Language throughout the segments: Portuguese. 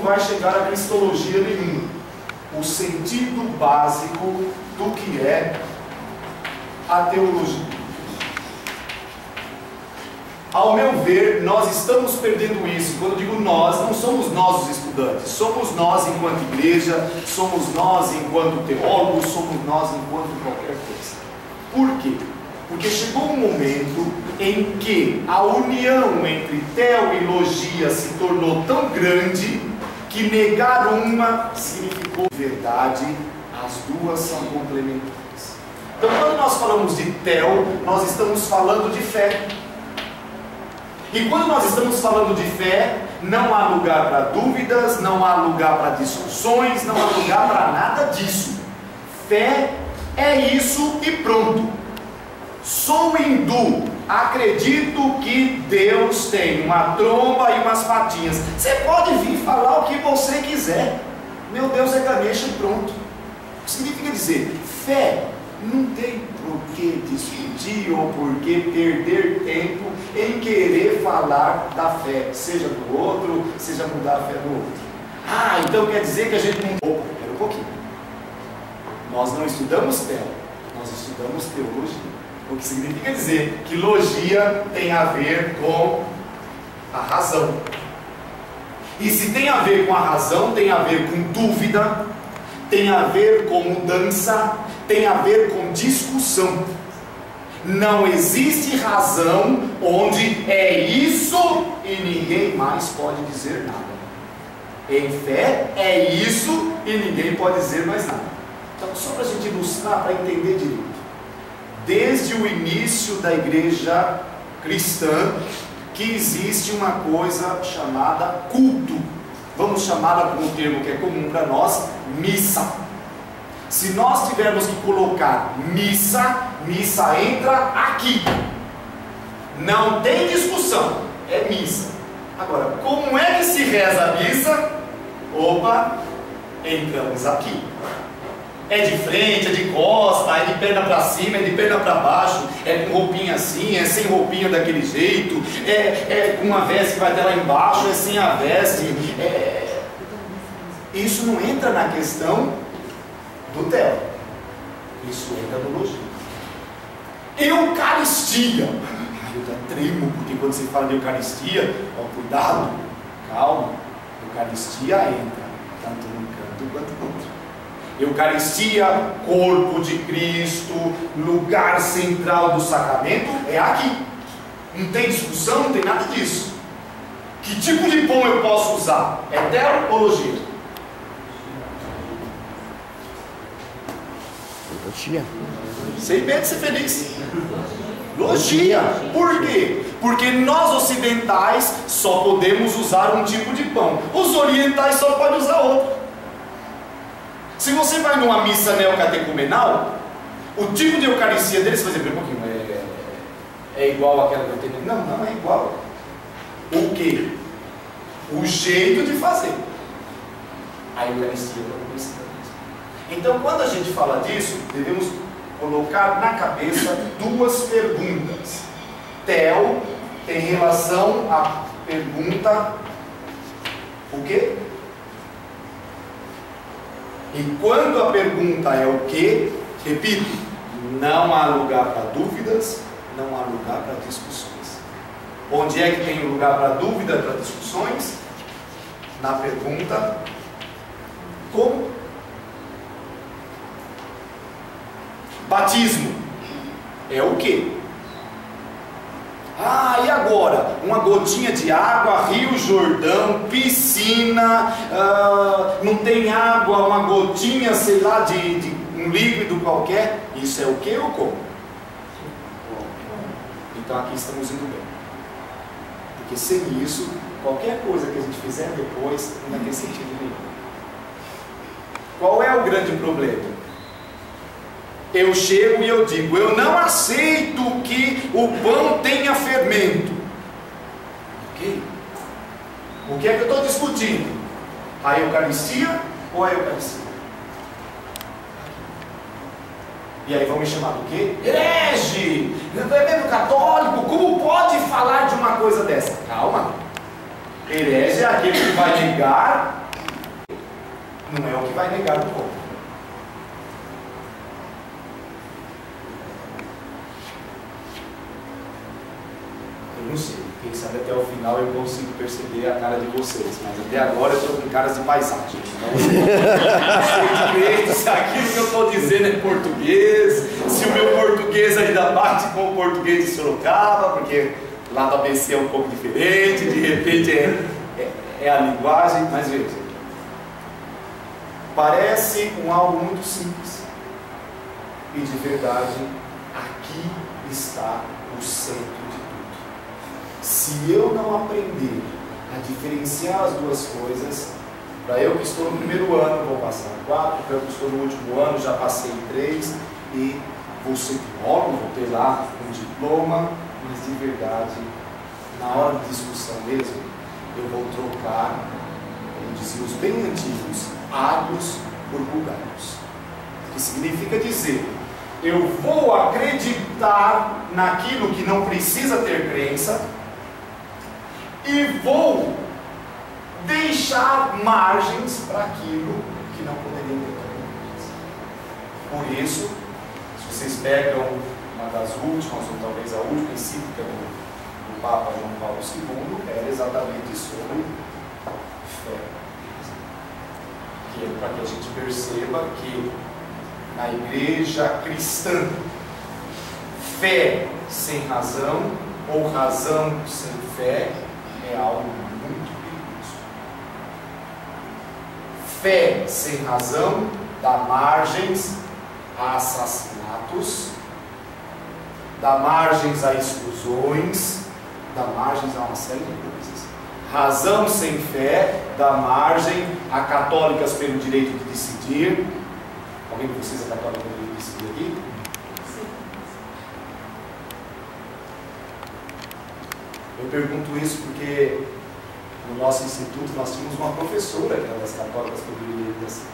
vai chegar a cristologia nenhuma. O sentido básico do que é a teologia. Ao meu ver, nós estamos perdendo isso. Quando eu digo nós, não somos nós os estudantes, somos nós enquanto igreja, somos nós enquanto teólogos, somos nós enquanto qualquer coisa. Por quê? Porque chegou um momento em que a união entre teo e logia se tornou tão grande que negar uma significou verdade, as duas são complementares. Então, quando nós falamos de teo, nós estamos falando de fé. E quando nós estamos falando de fé, não há lugar para dúvidas, não há lugar para discussões, não há lugar para nada disso. Fé é isso e pronto. Sou hindu, acredito que Deus tem uma tromba e umas patinhas. Você pode vir falar o que você quiser. Meu Deus é Ganesha e pronto. O que significa dizer? Fé não tem por que discutir ou por que perder tempo em querer falar da fé, seja do outro, seja mudar a fé do outro. Ah, então quer dizer que a gente não... Opa, espera um pouquinho. Nós não estudamos teo, nós estudamos teologia. O que significa dizer que logia tem a ver com a razão. E se tem a ver com a razão, tem a ver com dúvida, tem a ver com mudança, tem a ver com discussão. Não existe razão onde é isso e ninguém mais pode dizer nada. Em fé é isso e ninguém pode dizer mais nada. Então, só para a gente ilustrar, para entender direito. Desde o início da igreja cristã, que existe uma coisa chamada culto. Vamos chamá-la com um termo que é comum para nós, missa. Se nós tivermos que colocar missa, missa entra aqui. Não tem discussão, é missa. Agora, como é que se reza a missa? Opa, entramos aqui. É de frente, é de costa, é de perna para cima, é de perna para baixo, é com roupinha assim, é sem roupinha daquele jeito, é com uma veste que vai até lá embaixo, é sem a veste. Isso não entra na questão do teo. Isso entra no logia. Eucaristia. Eu já tremo, porque quando você fala de Eucaristia, ó, cuidado, calma. Eucaristia entra, tanto num canto quanto no outro. Eucaristia, corpo de Cristo, lugar central do sacramento, é aqui. Não tem discussão, não tem nada disso. Que tipo de pão eu posso usar? É teo ou logia? Logia. Sem medo de ser feliz. Logia. Por quê? Porque nós ocidentais só podemos usar um tipo de pão. Os orientais só podem usar outro. Se você vai numa missa neocatecumenal, o tipo de Eucaristia deles, você vai dizer, um pouquinho, é igual àquela que eu tenho. Não, não é igual. O quê? O jeito de fazer. A Eucaristia é isso. Então, quando a gente fala disso, devemos colocar na cabeça duas perguntas. Teo tem relação à pergunta o quê? E quando a pergunta é o quê, repito, não há lugar para dúvidas, não há lugar para discussões. Onde é que tem lugar para dúvida, para discussões? Na pergunta como? Batismo é o quê? Ah, e agora? Uma gotinha de água, Rio Jordão, piscina, não tem água, uma gotinha, sei lá, de um líquido qualquer. Isso é o quê ou como? Então aqui estamos indo bem. Porque sem isso, qualquer coisa que a gente fizer depois não vai ter sentido nenhum. Qual é o grande problema? Eu chego e eu digo, eu não aceito que o pão tenha fermento. Ok? O que é que eu estou discutindo? A Eucaristia ou a Eucaristia? E aí vão me chamar do quê? Herege! Reverendo católico, como pode falar de uma coisa dessa? Calma! Herege é aquele que vai negar não é o que vai negar o corpo. Eu não sei, quem sabe até o final eu consigo perceber a cara de vocês, mas até agora eu estou com caras de paisagem. Então, não sei direito se aquilo que eu estou dizendo é português, se o meu português ainda bate com o português de Sorocaba, porque lá do ABC é um pouco diferente, de repente é a linguagem, mas veja, parece algo muito simples, e de verdade, aqui está o centro de tudo. Se eu não aprender a diferenciar as duas coisas, para eu que estou no primeiro ano, vou passar 4, para eu que estou no último ano, já passei 3, e vou ser biólogo, vou ter lá um diploma, mas de verdade, na hora de discussão mesmo, eu vou trocar, como diziam os bem antigos, alhos por bugalhos. Que significa dizer, eu vou acreditar naquilo que não precisa ter crença e vou deixar margens para aquilo que não poderia ter margens. Por isso, se vocês pegam uma das últimas, ou talvez a última encíclica do Papa João Paulo II, era exatamente sobre fé. Que é para que a gente perceba que na igreja cristã, fé sem razão ou razão sem fé é algo muito perigoso. Fé sem razão dá margens a assassinatos, dá margens a exclusões, dá margens a uma série de coisas. Razão sem fé dá margem a católicas pelo direito de decidir. Alguém de vocês é católico pelo direito de decidir aqui? Sim. Eu pergunto isso porque no nosso instituto nós tínhamos uma professora que era das católicas pelo direito de decidir.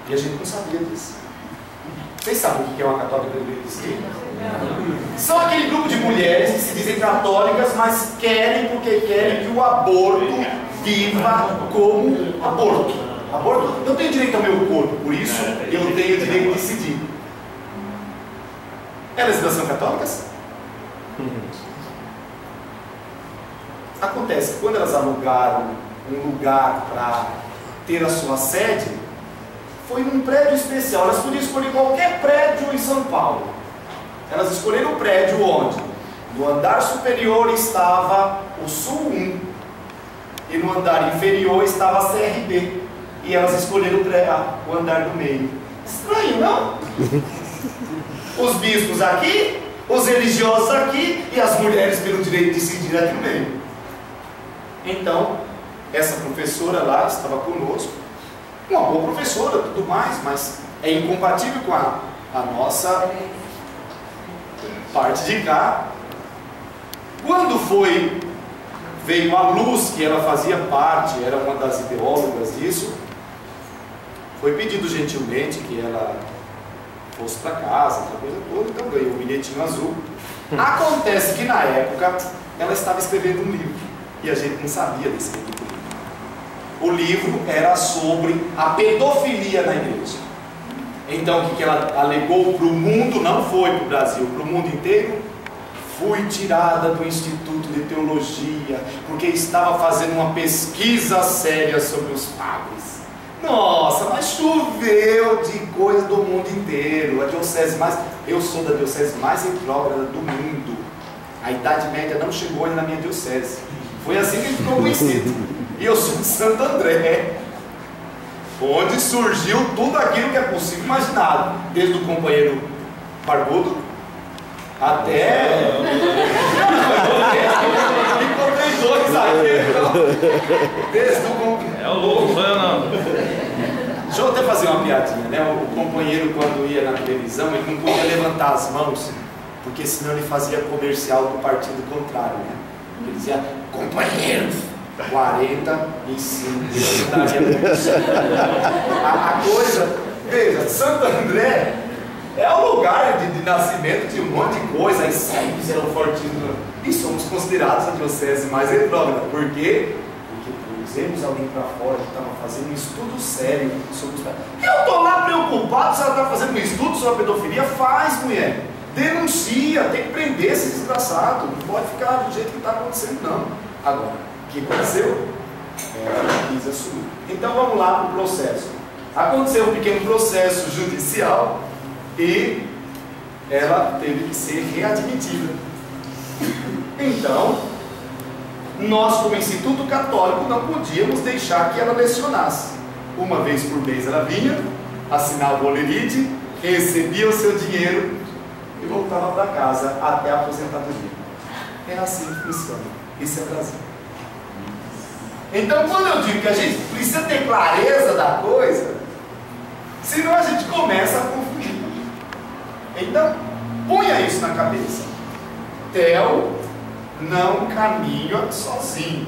E a gente não sabia disso. Vocês sabem o que é uma católica pelo direito de decidir? São aquele grupo de mulheres que se dizem católicas, mas querem porque querem que o aborto viva como aborto. Aborto, eu tenho direito ao meu corpo, por isso eu tenho direito de decidir. Elas não são católicas? Acontece que quando elas alugaram um lugar para ter a sua sede, foi num prédio especial. Elas podiam escolher qualquer prédio em São Paulo. Elas escolheram o prédio onde? No andar superior estava o Sul 1 e no andar inferior estava a CRB. E elas escolheram o andar do meio. Estranho, não? Os bispos aqui, os religiosos aqui e as mulheres pelo direito de decidir aqui no meio. Então, essa professora lá estava conosco, uma boa professora, tudo mais, mas é incompatível com a nossa parte de cá. Quando veio à luz que ela fazia parte, era uma das ideólogas disso, foi pedido gentilmente que ela fosse para casa, aquela coisa toda, então ganhou um bilhetinho azul. Acontece que na época ela estava escrevendo um livro e a gente não sabia desse livro. O livro era sobre a pedofilia na igreja. Então o que ela alegou para o mundo, não foi para o Brasil, para o mundo inteiro? Fui tirada do Instituto de Teologia porque estava fazendo uma pesquisa séria sobre os padres. Nossa, mas choveu de coisa do mundo inteiro. A diocese eu sou da diocese mais retrógrada do mundo. A Idade Média não chegou ainda na minha diocese. Foi assim que ele ficou conhecido. E eu sou de Santo André, onde surgiu tudo aquilo que é possível imaginar, desde o companheiro barbudo até encontrei dois aqui, desde o companheiro. É o louco, não é não. Deixa eu até fazer uma piadinha, né? O companheiro, quando ia na televisão, ele não podia levantar as mãos, porque senão ele fazia comercial do partido contrário, né? Ele dizia, companheiros, 45, a coisa, veja, Santo André é o lugar de nascimento de um monte de coisa, aí sempre eram fortíssimos, e somos considerados a diocese mais retrógrada. Por quê? Porque trouxemos alguém para fora que estava fazendo um estudo sério sobre os pecados. Eu estou lá preocupado se ela está fazendo um estudo sobre a pedofilia. Faz, mulher. Denuncia, tem que prender esse desgraçado. Não pode ficar do jeito que está acontecendo, não. Agora, o que aconteceu? Ela quis assumir. Então vamos lá para o processo. Aconteceu um pequeno processo judicial e ela teve que ser readmitida. Então, nós como Instituto Católico não podíamos deixar que ela lecionasse. Uma vez por mês ela vinha, assinava o olerite, recebia o seu dinheiro e voltava para casa até a aposentadoria. É assim que funciona. Isso é Brasil. Então, quando eu digo que a gente precisa ter clareza da coisa, senão a gente começa a confundir. Então, ponha isso na cabeça. Theo não caminha sozinho.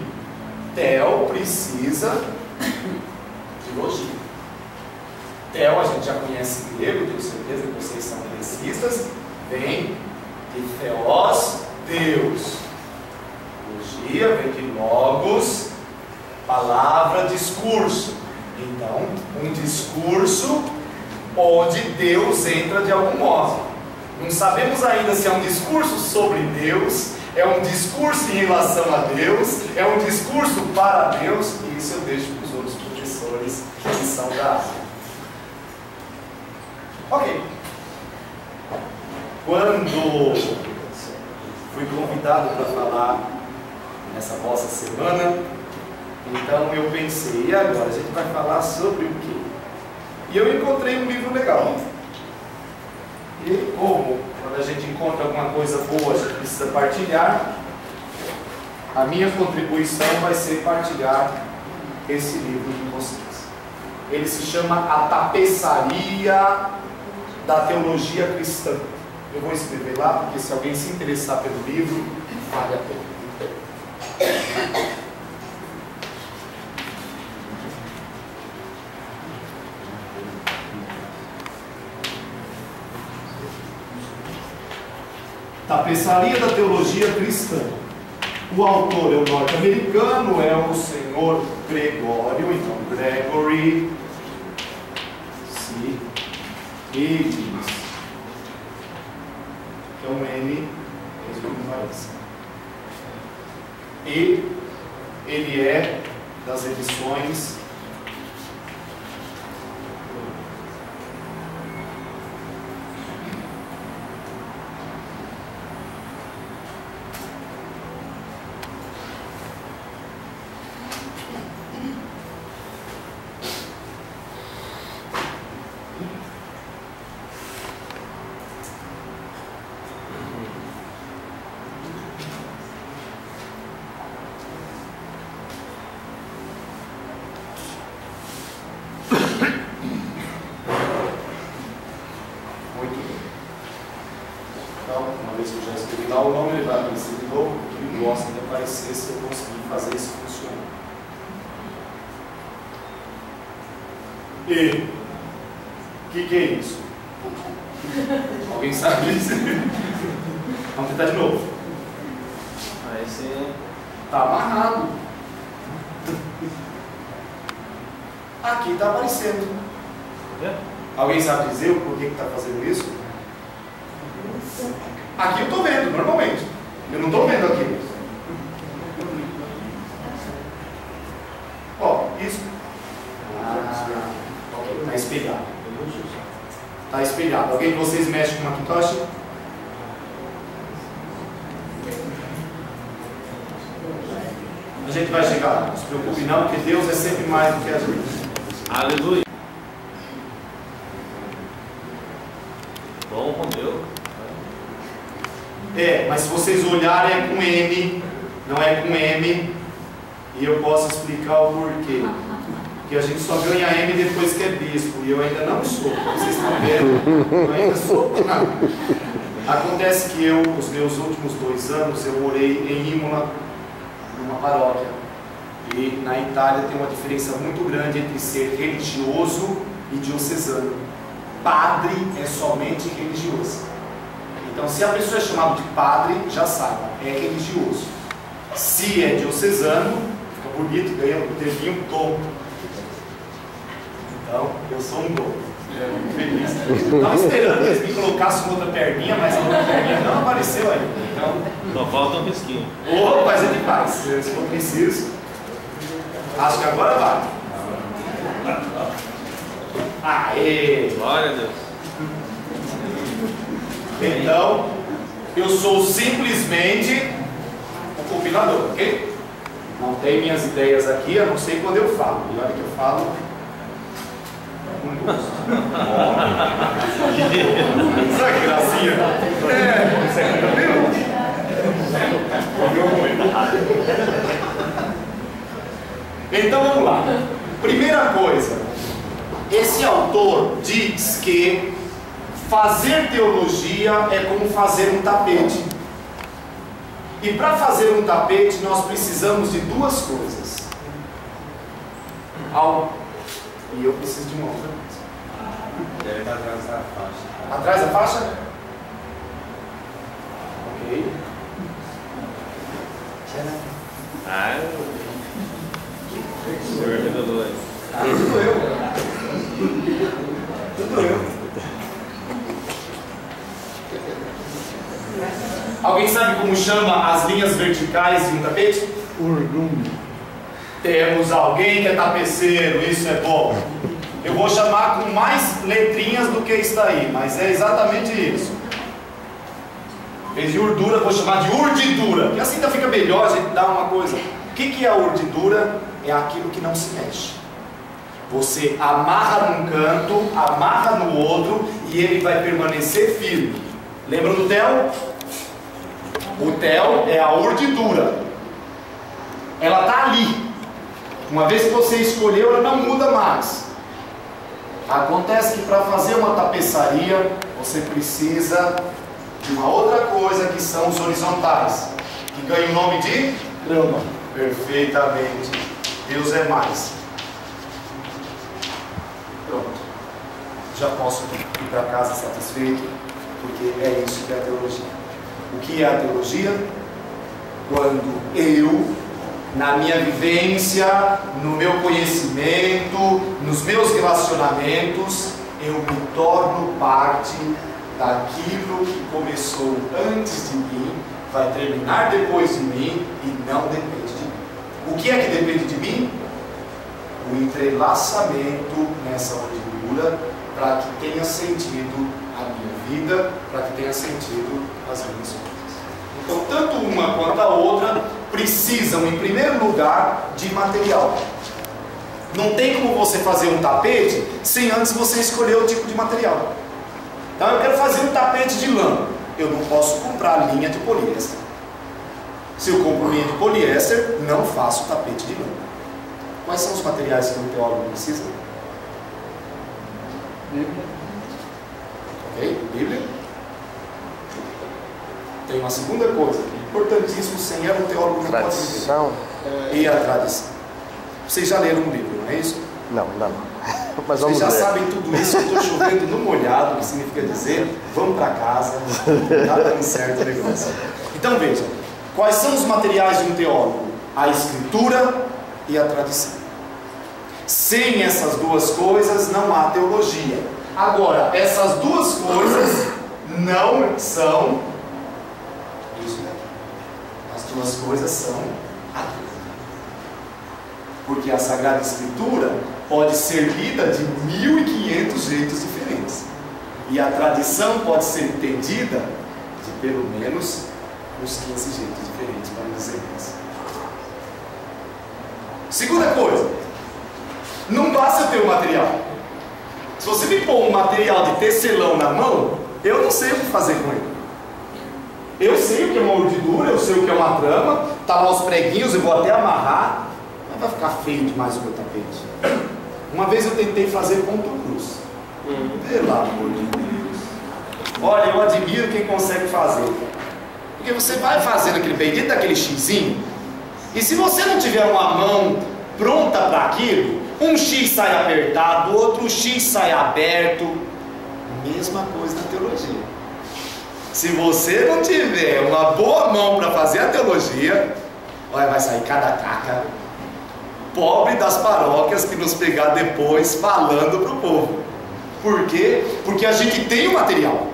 Theo precisa de logística. Theo, a gente já conhece grego, tenho certeza que vocês são grecistas. Vem de Theos, Deus. Logia vem de logos, palavra, discurso. Então, um discurso onde Deus entra de algum modo. Não sabemos ainda se é um discurso sobre Deus, é um discurso em relação a Deus, é um discurso para Deus, e isso eu deixo para os outros professores que são da área. Ok. Quando fui convidado para falar nessa vossa semana, então eu pensei, e agora a gente vai falar sobre o quê? E eu encontrei um livro legal. E como quando a gente encontra alguma coisa boa, a gente precisa partilhar, a minha contribuição vai ser partilhar esse livro com vocês. Ele se chama A Tapeçaria da Teologia Cristã. Eu vou escrever lá, porque se alguém se interessar pelo livro, vale a pena. Tapeçaria da Teologia Cristã. O autor é o norte-americano, é o senhor Gregório, então Gregory C. Higgins. É um N, e ele é das edições o nome ele vai aparecer de novo, e gosta de aparecer se eu conseguir fazer isso funcionar. E o que é isso? Alguém sabe disso? Vamos tentar de novo. Está amarrado. Aqui está aparecendo. Alguém sabe dizer o porquê que está fazendo isso? Aqui eu estou vendo, normalmente. Eu não estou vendo aqui. Ó, isso. Está espelhado. Está espelhado. Alguém de vocês mexe com Macintosh? A gente vai chegar lá. Não se preocupe não, porque Deus é sempre mais do que a gente. Aleluia. Bom, Deus. Mas se vocês olharem é com M, não é com M, e eu posso explicar o porquê. Porque a gente só ganha M depois que é bispo, e eu ainda não sou, vocês estão vendo, eu ainda sou nada. Acontece que eu, os meus últimos 2 anos, eu morei em Imola, numa paróquia, e na Itália tem uma diferença muito grande entre ser religioso e diocesano. Padre é somente religioso. Então, se a pessoa é chamada de padre, já saiba, é religioso. Se é diocesano, bonito, ganha um terminho dom. Então, eu sou um dom. Muito feliz. Estava esperando que eles me colocassem outra perninha, mas a outra perninha não apareceu ainda. Então, só falta um risquinho. Ô, mas é demais. Se for preciso, acho que agora vai. Aê! Glória a Deus. Então, eu sou simplesmente o compilador, ok? Não tem minhas ideias aqui, a não ser quando eu falo. E olha que eu falo com gosto. Sabe que gracinha? Você viu? Então vamos lá. Primeira coisa, esse autor diz que fazer teologia é como fazer um tapete. E para fazer um tapete nós precisamos de duas coisas. E eu preciso de uma outra coisa. Deve estar atrás da faixa. Atrás da faixa? Ok. O senhor revelou aí. Tudo eu. Tudo eu. Alguém sabe como chama as linhas verticais de um tapete? Urdume. Temos alguém que é tapeceiro, isso é bom. Eu vou chamar com mais letrinhas do que está aí, mas é exatamente isso. Em vez de urdura, vou chamar de urdidura, que assim ainda fica melhor, a gente dá uma coisa. O que é a urdidura? É aquilo que não se mexe. Você amarra num canto, amarra no outro e ele vai permanecer firme. Lembra do tel? O tel é a urdidura. Ela está ali. Uma vez que você escolheu, ela não muda mais. Acontece que para fazer uma tapeçaria, você precisa de uma outra coisa que são os horizontais, que ganha o nome de Trama. Perfeitamente. Deus é mais. Pronto. Já posso ir para casa satisfeito, porque é isso que é a teologia. O que é a teologia? Quando eu, na minha vivência, no meu conhecimento, nos meus relacionamentos, eu me torno parte daquilo que começou antes de mim, vai terminar depois de mim e não depende de mim. O que é que depende de mim? O entrelaçamento nessa urdidura para que tenha sentido a minha vida, para que tenha sentido as minhas coisas. Então, tanto uma quanto a outra precisam, em primeiro lugar, de material. Não tem como você fazer um tapete sem antes você escolher o tipo de material. Então, eu quero fazer um tapete de lã. Eu não posso comprar linha de poliéster. Se eu compro linha de poliéster, não faço tapete de lã. Quais são os materiais que um teólogo precisa? Bíblia. Ok? Bíblia. Tem uma segunda coisa, importantíssimo, sem ela o teólogo não pode viver. E a tradição. Vocês já leram um livro, não é isso? Não, ainda não. Mas vamos Vocês já ver. sabem tudo isso, eu estou chovendo no molhado, que significa dizer, vamos para casa, está dando certo o negócio. Então veja, quais são os materiais de um teólogo? A escritura e a tradição. Sem essas duas coisas não há teologia. Agora, essas duas coisas não são isso daqui. As duas coisas são a Bíblia. Porque a Sagrada Escritura pode ser lida de 1500 jeitos diferentes. E a tradição pode ser entendida de pelo menos uns 15 jeitos diferentes, para dizer isso. Segunda coisa, não basta eu ter o material. Se você me pôr um material de tecelão na mão, eu não sei o que fazer com ele. Eu sei o que é uma urdidura, eu sei o que é uma trama, tá lá os preguinhos, eu vou até amarrar, mas vai ficar feio demais o meu tapete. Uma vez eu tentei fazer ponto cruz. Pelo amor de Deus. Olha, eu admiro quem consegue fazer. Porque você vai fazendo aquele bendito daquele xizinho, e se você não tiver uma mão pronta para aquilo, um X sai apertado, outro X sai aberto. Mesma coisa na teologia. Se você não tiver uma boa mão para fazer a teologia, olha, vai sair cada caca. Pobre das paróquias que nos pegar depois falando para o povo. Por quê? Porque a gente tem o material.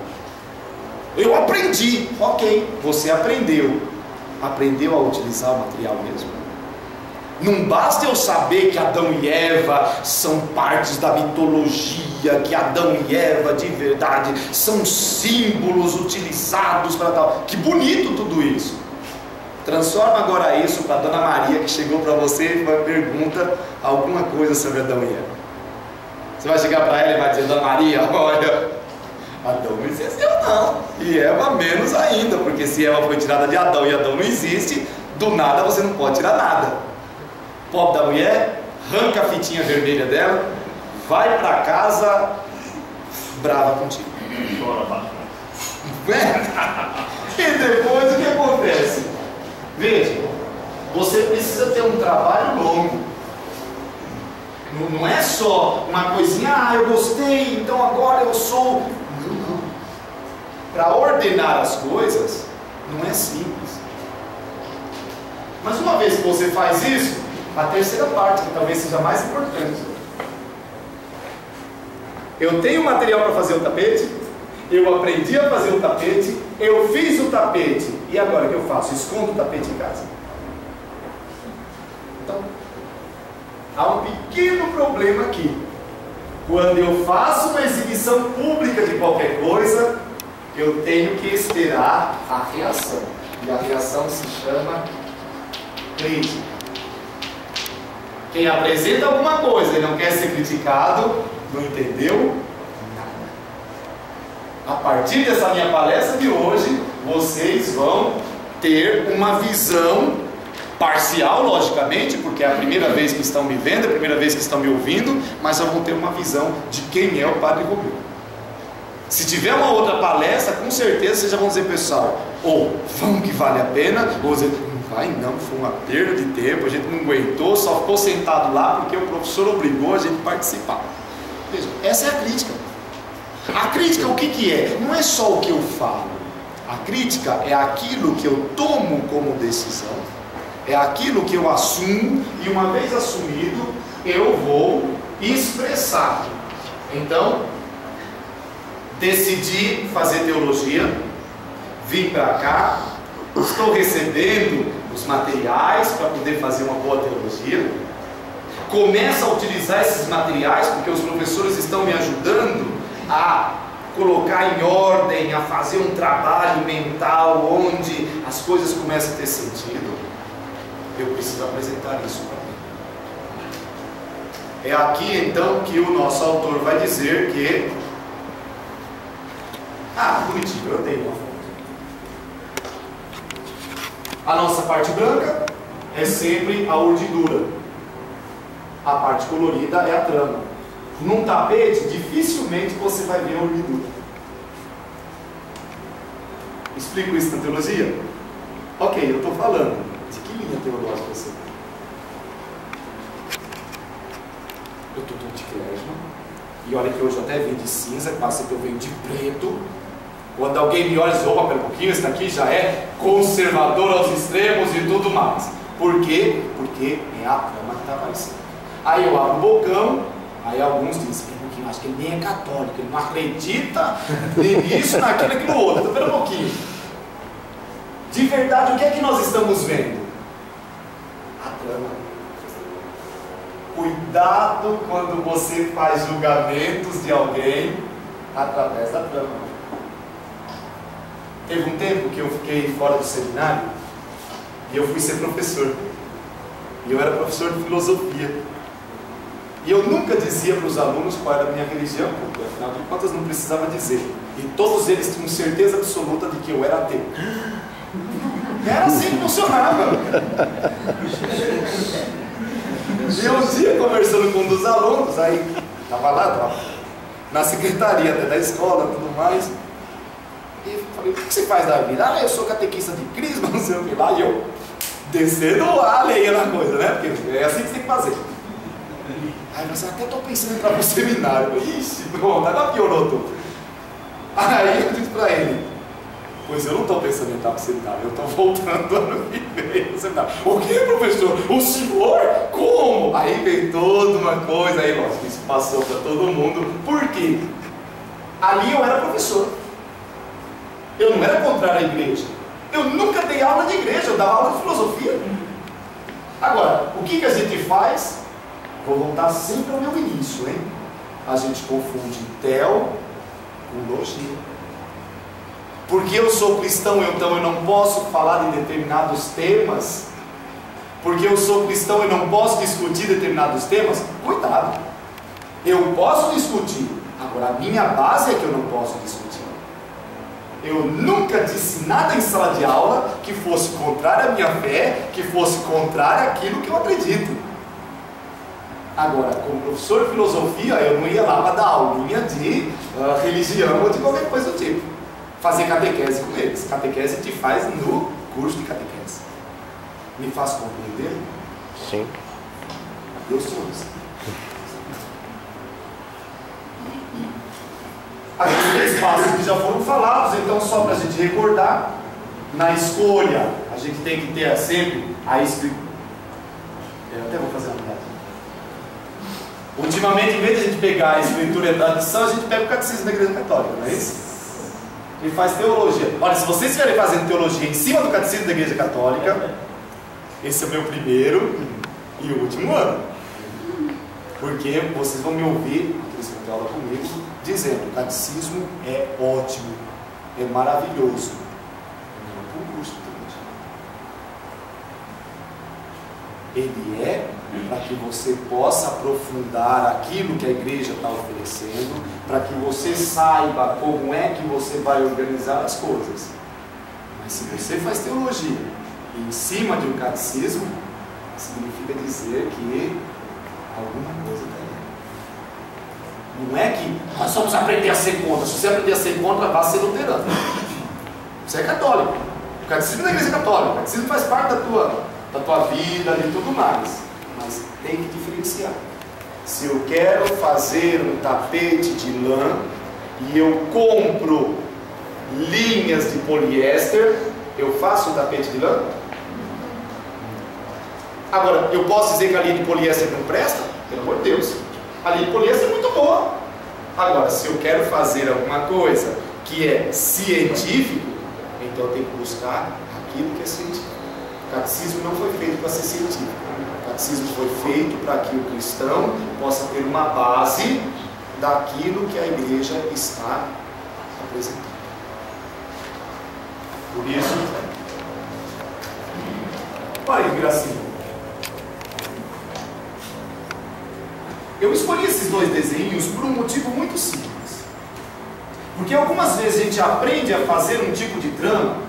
Eu aprendi, ok, você aprendeu. Aprendeu a utilizar o material mesmo? Não basta eu saber que Adão e Eva são partes da mitologia, que Adão e Eva de verdade são símbolos utilizados para tal. Que bonito tudo isso. Transforma agora isso para a Dona Maria, que chegou para você e pergunta alguma coisa sobre Adão e Eva. Você vai chegar para ela e vai dizer: Dona Maria, olha, Adão não existiu não, e Eva menos ainda, porque se Eva foi tirada de Adão e Adão não existe, do nada você não pode tirar nada. Pobre da mulher, arranca a fitinha vermelha dela, vai para casa brava contigo. Chora bastante. E depois o que acontece? Veja, você precisa ter um trabalho longo. Não é só uma coisinha, eu gostei, então agora eu sou. Não. Para ordenar as coisas, não é simples. Mas uma vez que você faz isso, a terceira parte, que talvez seja mais importante. Eu tenho material para fazer o tapete, eu aprendi a fazer o tapete, eu fiz o tapete, e agora o que eu faço? Escondo o tapete em casa. Então, há um pequeno problema aqui. Quando eu faço uma exibição pública de qualquer coisa, eu tenho que esperar a reação. E a reação se chama crítica. Quem apresenta alguma coisa e não quer ser criticado, não entendeu nada. A partir dessa minha palestra de hoje, vocês vão ter uma visão parcial, logicamente, porque é a primeira vez que estão me vendo, é a primeira vez que estão me ouvindo, mas vão ter uma visão de quem é o Padre Romeu. Se tiver uma outra palestra, com certeza vocês já vão dizer, pessoal, ou vamos que vale a pena, ou dizer, não vai não, foi uma perda de tempo, a gente não aguentou, só ficou sentado lá porque o professor obrigou a gente a participar. Veja, essa é a crítica. A crítica o que é? Não é só o que eu falo. A crítica é aquilo que eu tomo como decisão, é aquilo que eu assumo, e uma vez assumido, eu vou expressar. Então, decidi fazer teologia, vim para cá, estou recebendo os materiais para poder fazer uma boa teologia, começo a utilizar esses materiais porque os professores estão me ajudando a colocar em ordem, a fazer um trabalho mental onde as coisas começam a ter sentido. Eu preciso apresentar isso para mim. É aqui então que o nosso autor vai dizer que bonitinho, eu tenho uma foto. A nossa parte branca é sempre a urdidura. A parte colorida é a trama. Num tapete, dificilmente você vai ver a urdidura. Explico isso na teologia? Ok, eu estou falando. De que linha teológica você tem? Eu estou todo de clésima. E olha que hoje eu até venho de cinza, passa que eu venho de preto. Quando alguém me olha e diz, opa, pera um pouquinho, esse daqui já é conservador aos extremos e tudo mais. Por quê? Porque é a trama que está aparecendo. Aí eu abro o bocão, aí alguns dizem, pera um pouquinho, acho que ele nem é católico, ele não acredita nisso, naquilo, naquilo outro. Então, pera um pouquinho. De verdade, o que é que nós estamos vendo? A trama. Cuidado quando você faz julgamentos de alguém através da trama. Teve um tempo que eu fiquei fora do seminário e eu fui ser professor. E eu era professor de filosofia. E eu nunca dizia para os alunos qual era a minha religião, porque afinal de contas não precisava dizer. E todos eles tinham certeza absoluta de que eu era ateu. Era assim que funcionava. E um dia, conversando com um dos alunos, aí estava lá, na secretaria até da escola, tudo mais. E eu falei, o que você faz da vida? Eu sou catequista de Crisma, não sei o que lá. E eu descendo a lenha na coisa, né? Porque é assim que você tem que fazer. Aí você até estou pensando em entrar para o seminário. Ixi, pronto, agora piorou tudo. Aí eu disse para ele, Pois eu não estou pensando em entrar para o seminário, eu estou voltando ano que vem para o seminário. O que, professor? O senhor? Como? Aí veio toda uma coisa, aí lógico, isso passou para todo mundo. Por quê? Ali eu era professor. Eu não era contrário à igreja. Eu nunca dei aula de igreja, eu dava aula de filosofia. Agora, o que a gente faz? Vou voltar sempre ao meu início, hein? A gente confunde tel com logia. Porque eu sou cristão, então eu não posso falar de determinados temas. Porque eu sou cristão e não posso discutir determinados temas. Cuidado, eu posso discutir. Agora a minha base é que eu não posso discutir. Eu nunca disse nada em sala de aula que fosse contrário à minha fé, que fosse contrário àquilo que eu acredito. Agora, como professor de filosofia, eu não ia lá para dar aulinha de religião ou de qualquer coisa do tipo. Fazer catequese com eles. Catequese te faz no curso de catequese. Me faz compreender? Sim. Deus te ouça. Aqueles três passos que já foram falados, então só para a gente recordar, na escolha, a gente tem que ter sempre a escritura. Eu até vou fazer uma piada. Ultimamente, em vez de a gente pegar a escritura e a tradição, a gente pega o catecismo da Igreja Católica, não é isso? E faz teologia. Olha, se vocês estiverem fazendo teologia em cima do catecismo da Igreja Católica, esse é o meu primeiro e último ano. Porque vocês vão me ouvir, aqueles que têm aula comigo, dizendo: o catecismo é ótimo, é maravilhoso. Não é para o curso de teologia. Ele é para que você possa aprofundar aquilo que a igreja está oferecendo, para que você saiba como é que você vai organizar as coisas. Mas se você faz teologia em cima de um catecismo, significa dizer que alguma coisa está errada. Não é que nós vamos aprender a ser contra. Se você aprender a ser contra, vá ser luterano. Você é católico. O catecismo da Igreja Católica. O catecismo faz parte da tua vida e tudo mais. Mas tem que diferenciar. Se eu quero fazer um tapete de lã e eu compro linhas de poliéster, eu faço um tapete de lã? Agora, eu posso dizer que a linha de poliéster não presta? Pelo amor de Deus, a linha de poliéster é muito boa. Agora, se eu quero fazer alguma coisa que é científico, então eu tenho que buscar aquilo que é científico. O catecismo não foi feito para ser científico. O catecismo foi feito para que o cristão possa ter uma base daquilo que a igreja está apresentando. Por isso, olha que gracinha. Eu escolhi esses dois desenhos por um motivo muito simples. Porque algumas vezes a gente aprende a fazer um tipo de trama,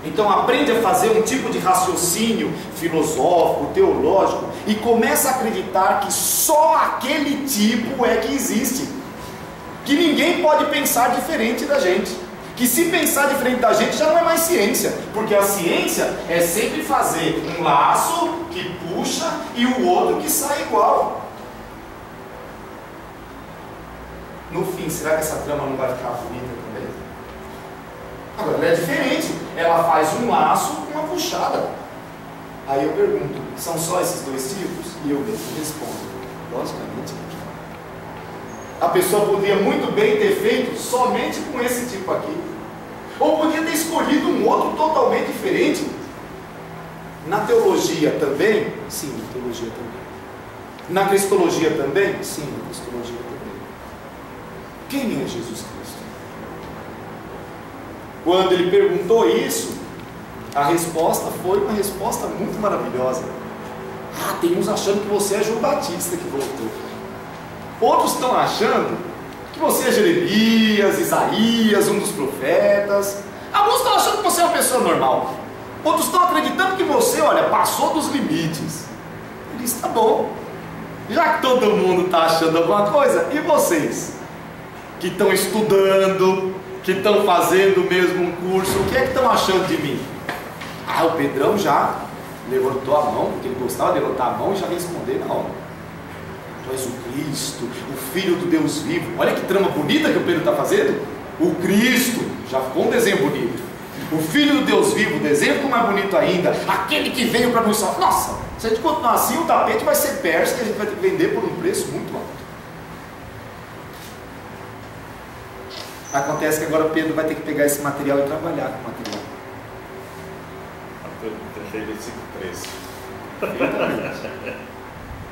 então aprende a fazer um tipo de raciocínio filosófico, teológico, e começa a acreditar que só aquele tipo é que existe. Que ninguém pode pensar diferente da gente. Que se pensar diferente da gente já não é mais ciência. Porque a ciência é sempre fazer um laço que puxa e o outro que sai igual. No fim, será que essa trama não vai ficar bonita também? Agora, ela é diferente. Ela faz um laço com uma puxada. Aí eu pergunto, são só esses dois tipos? E eu mesmo respondo, logicamente. A pessoa podia muito bem ter feito somente com esse tipo aqui. Ou podia ter escolhido um outro totalmente diferente. Na teologia também? Sim, na teologia também. Na cristologia também? Sim, na cristologia também. Quem é Jesus Cristo? Quando ele perguntou isso, a resposta foi uma resposta muito maravilhosa. Ah, tem uns achando que você é João Batista que voltou. Outros estão achando que você é Jeremias, Isaías, um dos profetas. Alguns estão achando que você é uma pessoa normal. Outros estão acreditando que você, olha, passou dos limites. Ele disse, tá bom. Já que todo mundo está achando alguma coisa, e vocês? Que estão estudando, que estão fazendo mesmo um curso, o que é que estão achando de mim? Ah, o Pedrão já levantou a mão, porque ele gostava de levantar a mão e já responder na hora. Tu és o Cristo, o Filho do Deus vivo. Olha que trama bonita que o Pedro está fazendo. O Cristo, já ficou um desenho bonito. O Filho do Deus vivo, o exemplo mais bonito ainda, aquele que veio para nos salvar. Nossa, se a gente continuar assim, o tapete vai ser persa e a gente vai ter que vender por um preço muito alto. Acontece que agora Pedro vai ter que pegar esse material e trabalhar com o material.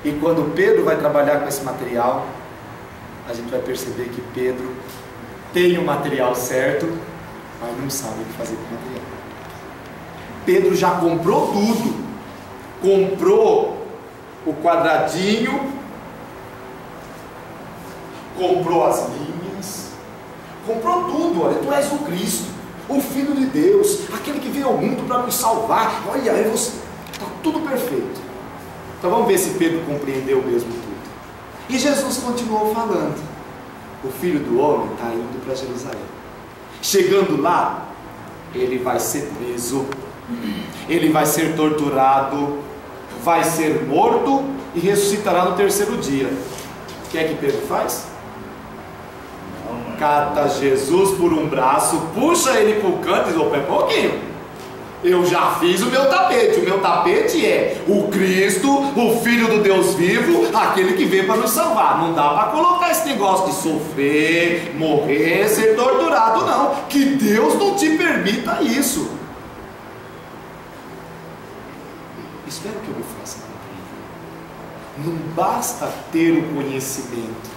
E quando Pedro vai trabalhar com esse material, a gente vai perceber que Pedro tem o material certo, mas não sabe o que fazer com o material. Pedro já comprou tudo. Comprou o quadradinho, comprou as linhas, comprou tudo. Olha, tu és o Cristo, o Filho de Deus, aquele que veio ao mundo para nos salvar. Olha, aí você, está tudo perfeito. Então vamos ver se Pedro compreendeu mesmo tudo. E Jesus continuou falando: o Filho do Homem está indo para Jerusalém. Chegando lá, ele vai ser preso, ele vai ser torturado, vai ser morto e ressuscitará no terceiro dia. O que é que Pedro faz? Cata Jesus por um braço, puxa ele para o canto e diz: opa, é pouquinho. Eu já fiz o meu tapete é o Cristo, o Filho do Deus vivo, aquele que veio para nos salvar. Não dá para colocar esse negócio de sofrer, morrer, ser torturado, não. Que Deus não te permita isso. Espero que eu me faça compreender. Não basta ter o conhecimento.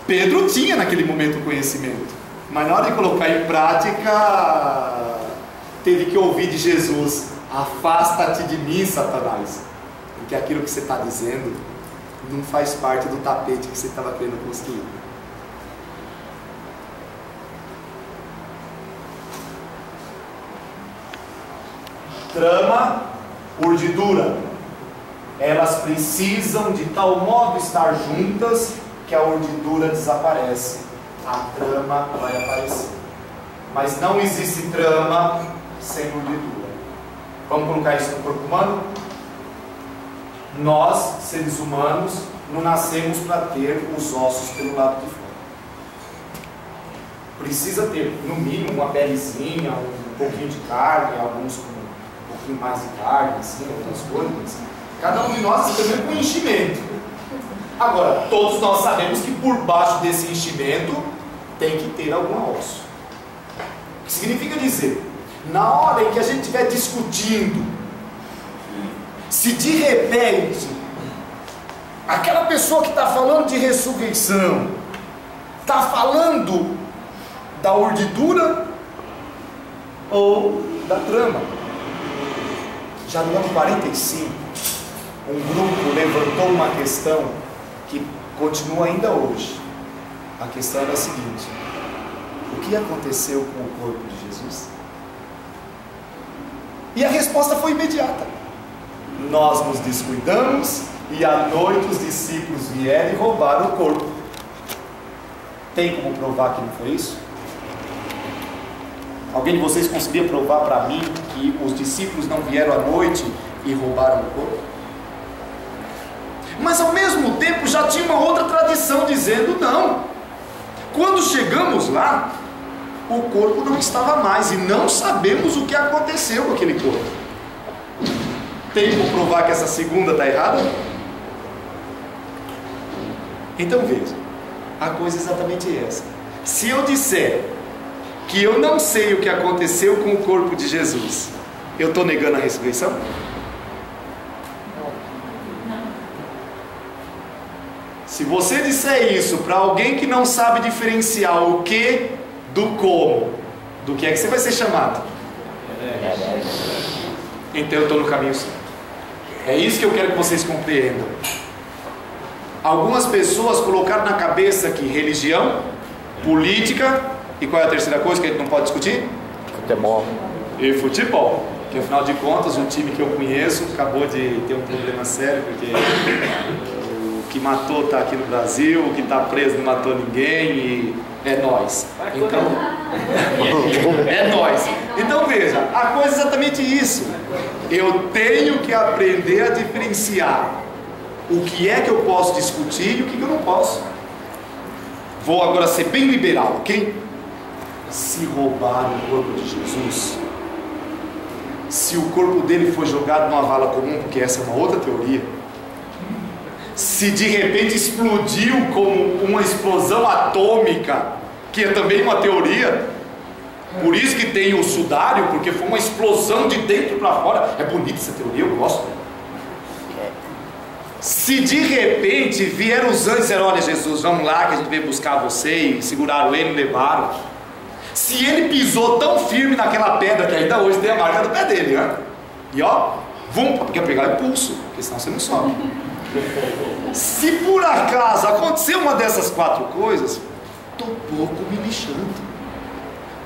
Pedro tinha naquele momento o conhecimento, mas na hora de colocar em prática, teve que ouvir de Jesus: afasta-te de mim, Satanás, porque aquilo que você está dizendo não faz parte do tapete que você estava querendo construir. Trama, urdidura, elas precisam de tal modo estar juntas que a urdidura desaparece, a trama vai aparecer. Mas não existe trama sem urdidura. Vamos colocar isso no corpo humano? Nós, seres humanos, não nascemos para ter os ossos pelo lado de fora. Precisa ter, no mínimo, uma pelezinha, um pouquinho de carne, alguns com um pouquinho mais de carne, assim, outras coisas. Cada um de nós está também com enchimento. Agora, todos nós sabemos que por baixo desse enchimento tem que ter algum osso. O que significa dizer? Na hora em que a gente estiver discutindo, se de repente aquela pessoa que está falando de ressurreição está falando da urdidura ou da trama. Já no ano 45, um grupo levantou uma questão que continua ainda hoje. A questão era a seguinte: o que aconteceu com o corpo de Jesus? E a resposta foi imediata: nós nos descuidamos e à noite os discípulos vieram e roubaram o corpo. Tem como provar que não foi isso? Alguém de vocês conseguia provar para mim que os discípulos não vieram à noite e roubaram o corpo? Mas ao mesmo tempo já tinha uma outra tradição dizendo: não, quando chegamos lá, o corpo não estava mais e não sabemos o que aconteceu com aquele corpo. Tem como provar que essa segunda está errada? Então veja, a coisa é exatamente essa. Se eu disser que eu não sei o que aconteceu com o corpo de Jesus, eu estou negando a ressurreição? Se você disser isso para alguém que não sabe diferenciar o que do como, do que é que você vai ser chamado? Então eu estou no caminho certo. É isso que eu quero que vocês compreendam. Algumas pessoas colocaram na cabeça que religião, política, e qual é a terceira coisa que a gente não pode discutir? Futebol. E futebol. Que afinal de contas o time que eu conheço acabou de ter um problema sério, porque o que matou está aqui no Brasil, o que está preso não matou ninguém e é nós. Então, é nós. Então veja, a coisa é exatamente isso. Eu tenho que aprender a diferenciar o que é que eu posso discutir e o que eu não posso. Vou agora ser bem liberal, ok? Se roubar o corpo de Jesus, se o corpo dele foi jogado numa vala comum, porque essa é uma outra teoria, se de repente explodiu como uma explosão atômica, que é também uma teoria, por isso que tem o sudário, porque foi uma explosão de dentro para fora. É bonita essa teoria, eu gosto. Se de repente vieram os anjos e disseram: olha Jesus, vamos lá que a gente veio buscar você, e seguraram ele e levaram. Se ele pisou tão firme naquela pedra que ainda hoje tem a marca do pé dele, né? E ó, porque pegar impulso, porque senão você não sobe. Se por acaso aconteceu uma dessas 4 coisas, estou pouco me lixando.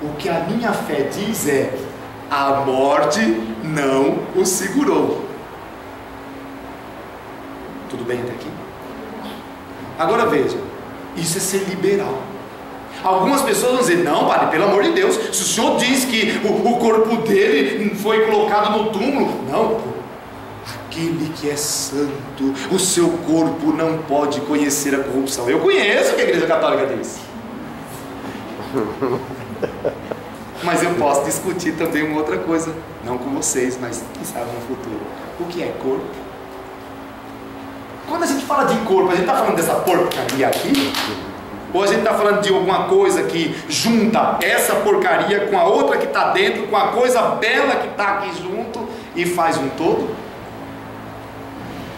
O que a minha fé diz é: a morte não o segurou. Tudo bem até aqui? Agora veja, isso é ser liberal. Algumas pessoas vão dizer: não, padre, pelo amor de Deus, se o senhor diz que o corpo dele foi colocado no túmulo, não, aquele que é santo, o seu corpo não pode conhecer a corrupção. Eu conheço o que a Igreja Católica diz. Mas eu posso discutir também uma outra coisa, não com vocês, mas quem sabe no futuro. O que é corpo? Quando a gente fala de corpo, a gente está falando dessa porcaria aqui? Ou a gente está falando de alguma coisa que junta essa porcaria com a outra que está dentro, com a coisa bela que está aqui junto e faz um todo?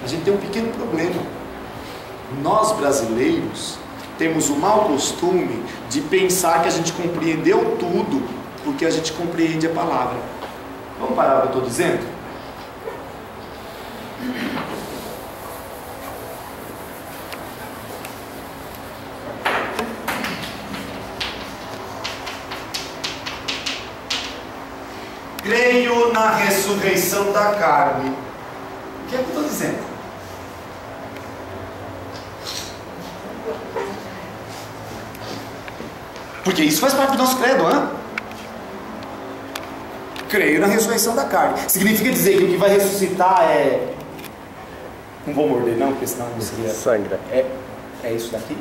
A gente tem um pequeno problema. Nós brasileiros temos o mau costume de pensar que a gente compreendeu tudo porque a gente compreende a palavra. Vamos parar o que eu estou dizendo? Creio na ressurreição da carne. O que é que eu estou dizendo? Porque isso faz parte do nosso credo, hein? Creio na ressurreição da carne. Significa dizer que o que vai ressuscitar é... Não vou morder não, porque senão não seria... Sangra. É isso daqui?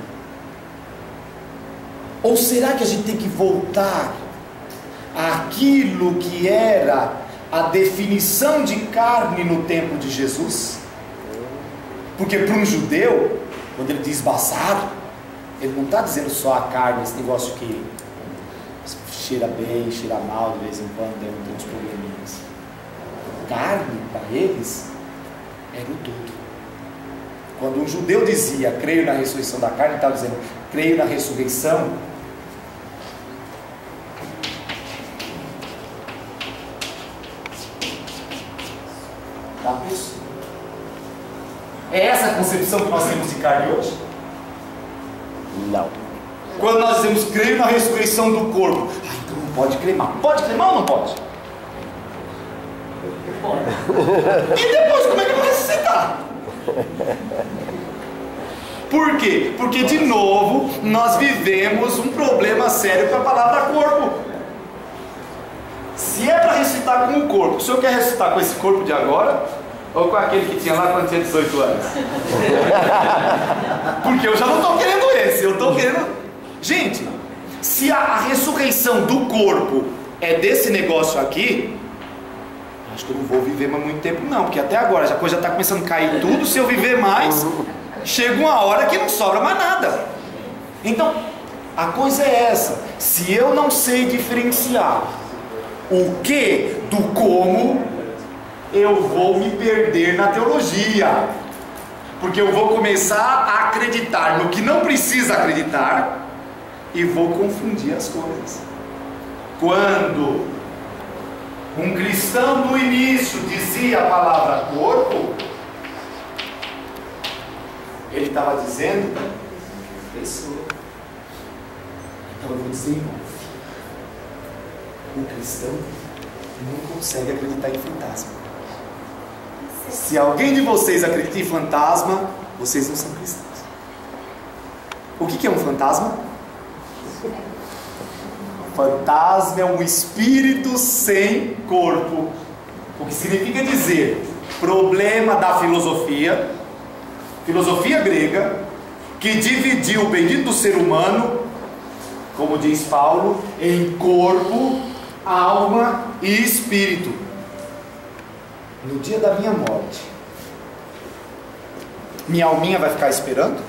Ou será que a gente tem que voltar àquilo que era a definição de carne no tempo de Jesus? Porque para um judeu, quando ele diz basar, ele não está dizendo só a carne, esse negócio que cheira bem, cheira mal de vez em quando, tem uns probleminhas. Carne, para eles, era o todo. Quando um judeu dizia, creio na ressurreição da carne, ele estava dizendo, creio na ressurreição da pessoa. É essa a concepção que nós temos de carne hoje? Não. Quando nós dizemos creio na ressurreição do corpo, então não pode cremar. Pode cremar ou não pode? Pode. E depois como é que vai ressuscitar? Por quê? Porque de novo nós vivemos um problema sério com a palavra corpo. Se é para ressuscitar com o corpo, o senhor quer ressuscitar com esse corpo de agora? Ou com aquele que tinha lá quando tinha 18 anos? Porque eu já não estou querendo esse, eu estou querendo... Gente, se a ressurreição do corpo é desse negócio aqui, acho que eu não vou viver mais muito tempo não, porque até agora a coisa já está começando a cair tudo, se eu viver mais, chega uma hora que não sobra mais nada. Então, a coisa é essa, se eu não sei diferenciar o que do como, eu vou me perder na teologia, porque eu vou começar a acreditar no que não precisa acreditar e vou confundir as coisas. Quando um cristão no início dizia a palavra corpo, ele estava dizendo pessoa. Então eu vou dizer, irmão, um cristão não consegue acreditar em fantasma. Se alguém de vocês acredita em fantasma, vocês não são cristãos. O que é um fantasma? Fantasma é um espírito sem corpo. O que significa dizer, problema da filosofia grega, que dividiu o bendito do ser humano, como diz Paulo, em corpo, alma e espírito. no dia da minha morte, minha alminha vai ficar esperando?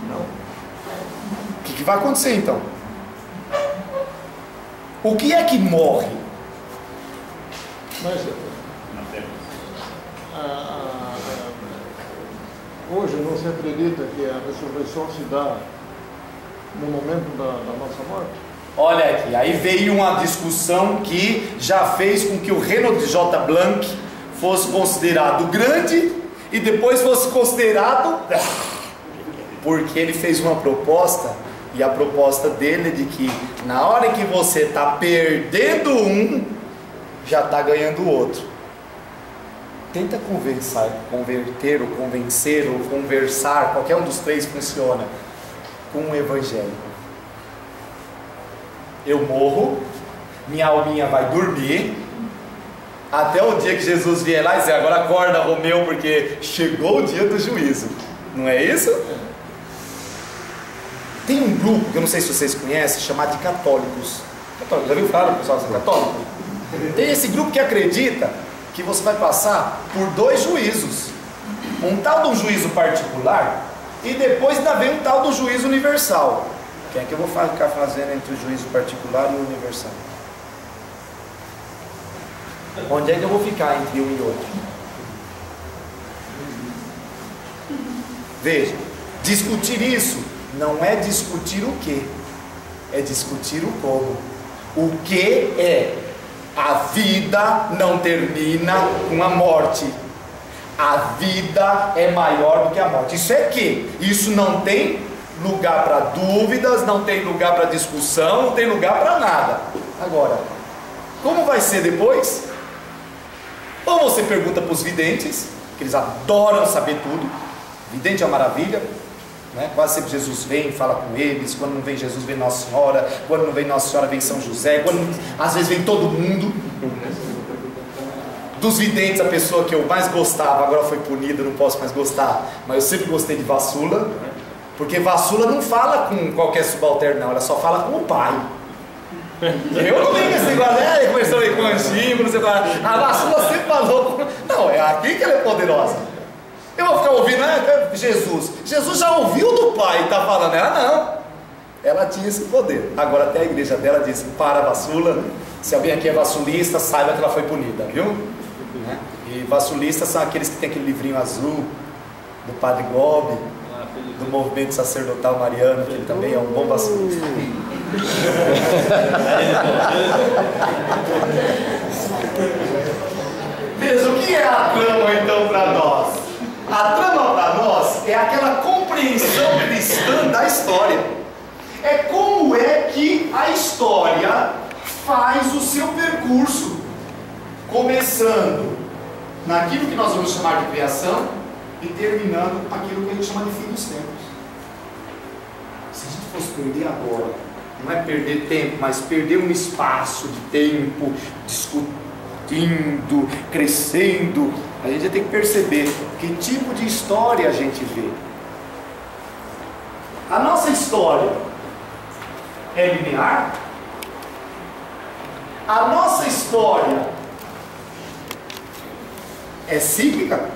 Não. O que vai acontecer então? O que é que morre? Mas hoje não se acredita que a ressurreição se dá no momento da nossa morte? Olha aqui, aí veio uma discussão que já fez com que o Reinhold J. Blanc fosse considerado grande e depois fosse considerado, porque ele fez uma proposta, e a proposta dele é de que na hora que você está perdendo um, já está ganhando o outro. Tenta converter ou convencer ou conversar, qualquer um dos três funciona, com o evangelho. Eu morro, minha alminha vai dormir, até o dia que Jesus vier lá e dizer, agora acorda, Romeu, porque chegou o dia do juízo. Não é isso? Tem um grupo, que eu não sei se vocês conhecem, chamado de católicos. Já viu falar do pessoal católico? Tem esse grupo que acredita que você vai passar por dois juízos. Um tal de um juízo particular e depois ainda vem um tal do juízo universal. O que é que eu vou ficar fazendo entre o juízo particular e o universal? Onde é que eu vou ficar entre um e outro? Veja, discutir isso não é discutir o que, é discutir o como. O que é? A vida não termina com a morte. A vida é maior do que a morte. Isso é que? Isso não tem lugar para dúvidas, não tem lugar para discussão, não tem lugar para nada. Agora, como vai ser depois? Ou você pergunta para os videntes, que eles adoram saber tudo. Vidente é uma maravilha, né? Quase sempre Jesus vem, fala com eles. Quando não vem Jesus, vem Nossa Senhora. Quando não vem Nossa Senhora, vem São José. Às vezes vem todo mundo. Dos videntes, a pessoa que eu mais gostava, agora foi punida, não posso mais gostar, mas eu sempre gostei de Vassula, porque Vassula não fala com qualquer subalterno, não, ela só fala com o pai. Eu não venho com esse negócio, começou aí com anjinho, não sei o que. A Vassula sempre falou com... Não, é aqui que ela é poderosa. Eu vou ficar ouvindo, Jesus. Jesus já ouviu do pai e está falando, ela não. Ela tinha esse poder. Agora até a igreja dela disse, para Vassula, se alguém aqui é vassulista, saiba que ela foi punida, viu? E vassulistas são aqueles que tem aquele livrinho azul do Padre Gobi, do movimento sacerdotal mariano, que ele também é um bom vassulista. Veja, o que é a trama então para nós? A trama para nós é aquela compreensão cristã da história. É como é que a história faz o seu percurso, começando naquilo que nós vamos chamar de criação e terminando aquilo que a gente chama de fim dos tempos. Se a gente fosse perder agora, não é perder tempo, mas perder um espaço de tempo, discutindo, crescendo, a gente tem que perceber que tipo de história a gente vê. A nossa história é linear? A nossa história é cíclica?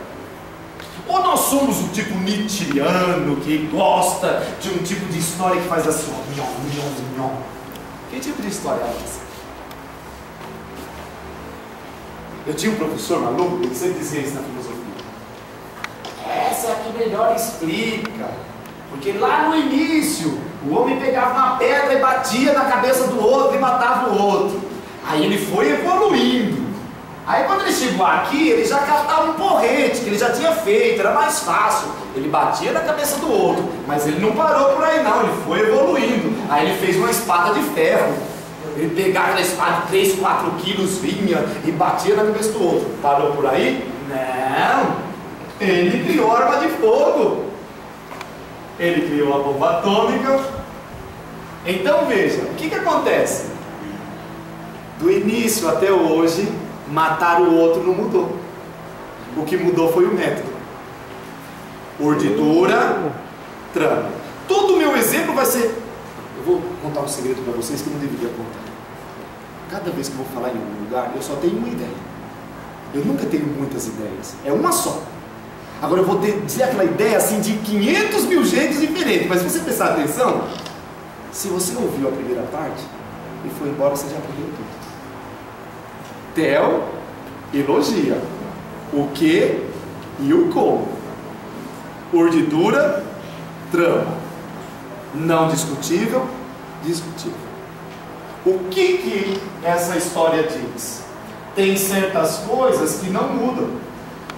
Ou nós somos o tipo nietzscheano que gosta de um tipo de história que faz assim, ó, que tipo de história é essa? Eu tinha um professor maluco, ele sempre dizia isso na filosofia. Essa é a que melhor explica, porque lá no início o homem pegava uma pedra e batia na cabeça do outro e matava o outro. Aí ele foi evoluindo. Aí quando ele chegou aqui, ele já catava um porrete que ele já tinha feito, era mais fácil. Ele batia na cabeça do outro, mas ele não parou por aí não, ele foi evoluindo. Aí ele fez uma espada de ferro. Ele pegava aquela espada de 3, 4 quilos, vinha e batia na cabeça do outro. Parou por aí? Não! Ele criou arma de fogo. Ele criou a bomba atômica. Então veja, o que acontece? Do início até hoje, matar o outro não mudou. O que mudou foi o método. Urdidura, trama. Todo o meu exemplo vai ser... Eu vou contar um segredo para vocês que não deveria contar. Cada vez que eu vou falar em algum lugar, eu só tenho uma ideia. Eu nunca tenho muitas ideias, é uma só. Agora eu vou dizer aquela ideia assim de 500 mil jeitos diferentes, mas se você prestar atenção, se você ouviu a primeira parte e foi embora, você já aprendeu tudo. Theo elogia o que e o como. Urdidura, trama. Não discutível, discutível. O que essa história diz? Tem certas coisas que não mudam.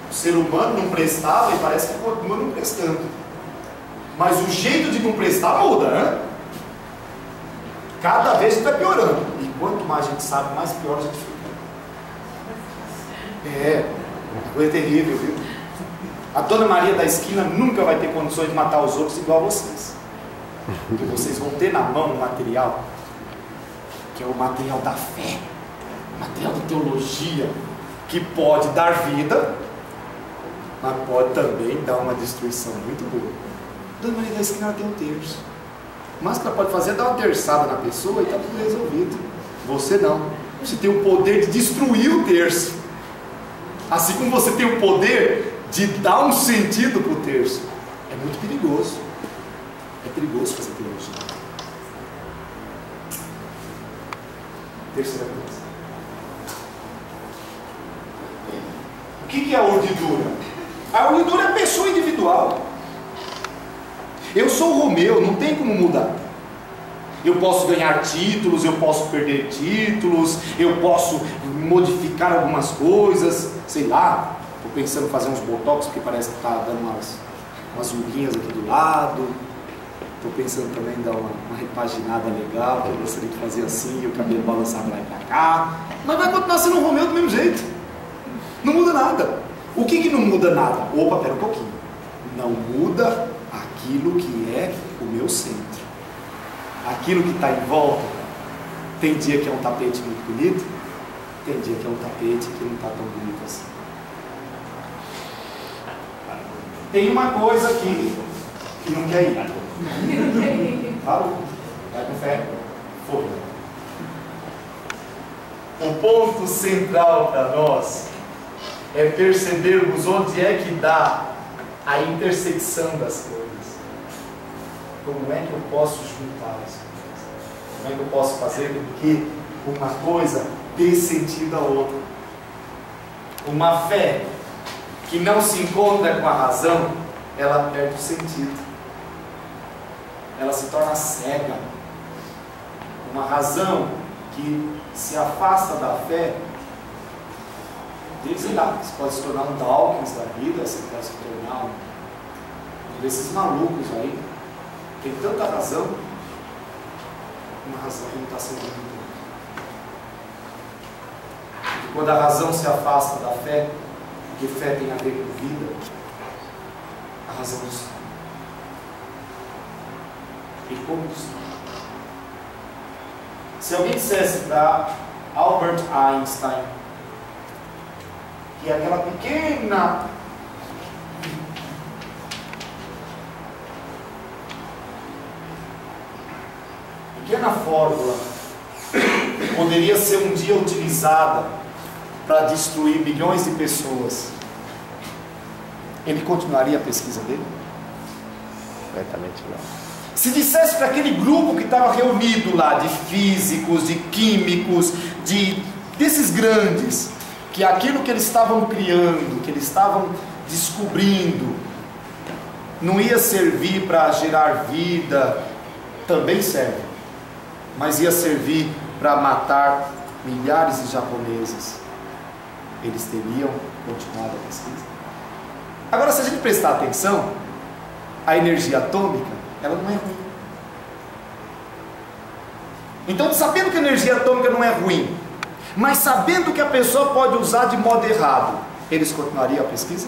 O ser humano não prestava e parece que continua não prestando. Mas o jeito de não prestar muda, né? Cada vez está piorando. E quanto mais a gente sabe, mais pior a gente fica. Coisa terrível, viu? A Dona Maria da esquina nunca vai ter condições de matar os outros igual vocês. Porque vocês vão ter na mão um material, que é o material da fé, o material de teologia, que pode dar vida, mas pode também dar uma destruição muito boa. A Dona Maria da esquina ela tem um terço. Mas o que ela pode fazer é dar uma terçada na pessoa e está tudo resolvido. Você não. Você tem o poder de destruir o terço. Assim como você tem o poder de dar um sentido para o terço. É muito perigoso. É perigoso fazer teologia. Terceira coisa. O que é a urdidura? A urdidura é a pessoa individual. Eu sou o Romeu, não tem como mudar. Eu posso ganhar títulos, eu posso perder títulos, eu posso modificar algumas coisas, sei lá. Estou pensando em fazer uns botox, porque parece que está dando umas urguinhas aqui do lado. Estou pensando também em dar uma repaginada legal, que eu gostaria de fazer assim, e o cabelo balançar para lá e para cá. Mas vai continuar sendo um Romeu do mesmo jeito. Não muda nada. O que não muda nada? Opa, pera um pouquinho. Não muda aquilo que é o meu centro. Aquilo que está em volta. Tem dia que é um tapete muito bonito, tem dia que é um tapete que não está tão bonito assim. Tem uma coisa aqui que não quer ir. Fala, vai com fé. Fogo. O ponto central para nós é percebermos onde é que dá a intersecção das coisas. Como é que eu posso juntar as coisas? Como é que eu posso fazer com que uma coisa dê sentido à outra? Uma fé que não se encontra com a razão, ela perde o sentido. Ela se torna cega. Uma razão que se afasta da fé, sei lá, você pode se tornar um Dawkins da vida, você pode se tornar um desses malucos aí. Tem tanta razão, uma razão que não está sendo muito. E quando a razão se afasta da fé, porque fé tem a ver com vida, a razão destrói. E como destrói? Se alguém dissesse para Albert Einstein que aquela pequena fórmula poderia ser um dia utilizada para destruir milhões de pessoas, ele continuaria a pesquisa dele? Certamente não. Se dissesse para aquele grupo que estava reunido lá, de físicos, de químicos, desses grandes, que aquilo que eles estavam criando, que eles estavam descobrindo, não ia servir para gerar vida, também serve, mas ia servir para matar milhares de japoneses, eles teriam continuado a pesquisa. Agora, se a gente prestar atenção, a energia atômica, ela não é ruim. Então, sabendo que a energia atômica não é ruim, mas sabendo que a pessoa pode usar de modo errado, eles continuariam a pesquisa?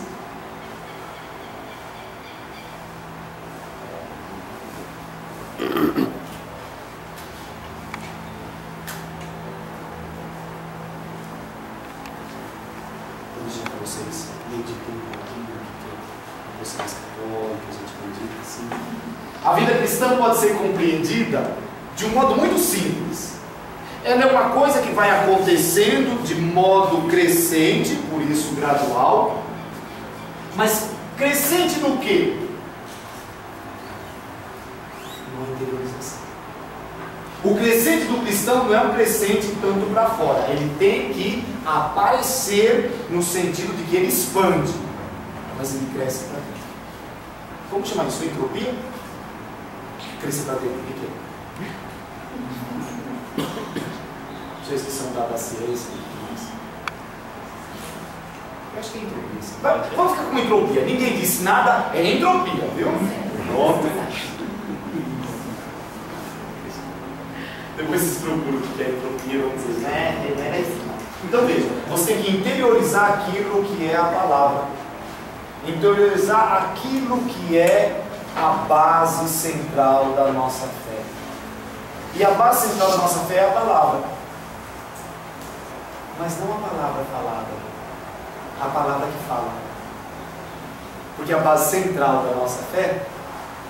Vocês meditem um pouquinho, porque vocês católicos, a gente medita assim. A vida cristã pode ser compreendida de um modo muito simples. Ela é uma coisa que vai acontecendo de modo crescente, por isso gradual, mas crescente no quê? Na interiorização. O crescente do cristão não é um crescente tanto para fora, ele tem que aparecer no sentido de que ele expande, mas ele cresce para dentro. Como chamar isso? Entropia? Crescer para dentro, o que é? Vocês que são da ciência, eu acho que é entropia. Vamos ficar com entropia. Ninguém disse nada, é entropia, viu? Pronto. Depois vocês procuram o que é entropia, vamos dizer, né? Então veja, você tem que interiorizar aquilo que é a palavra. Interiorizar aquilo que é a base central da nossa fé. E a base central da nossa fé é a palavra. Mas não a palavra falada, a palavra que fala. Porque a base central da nossa fé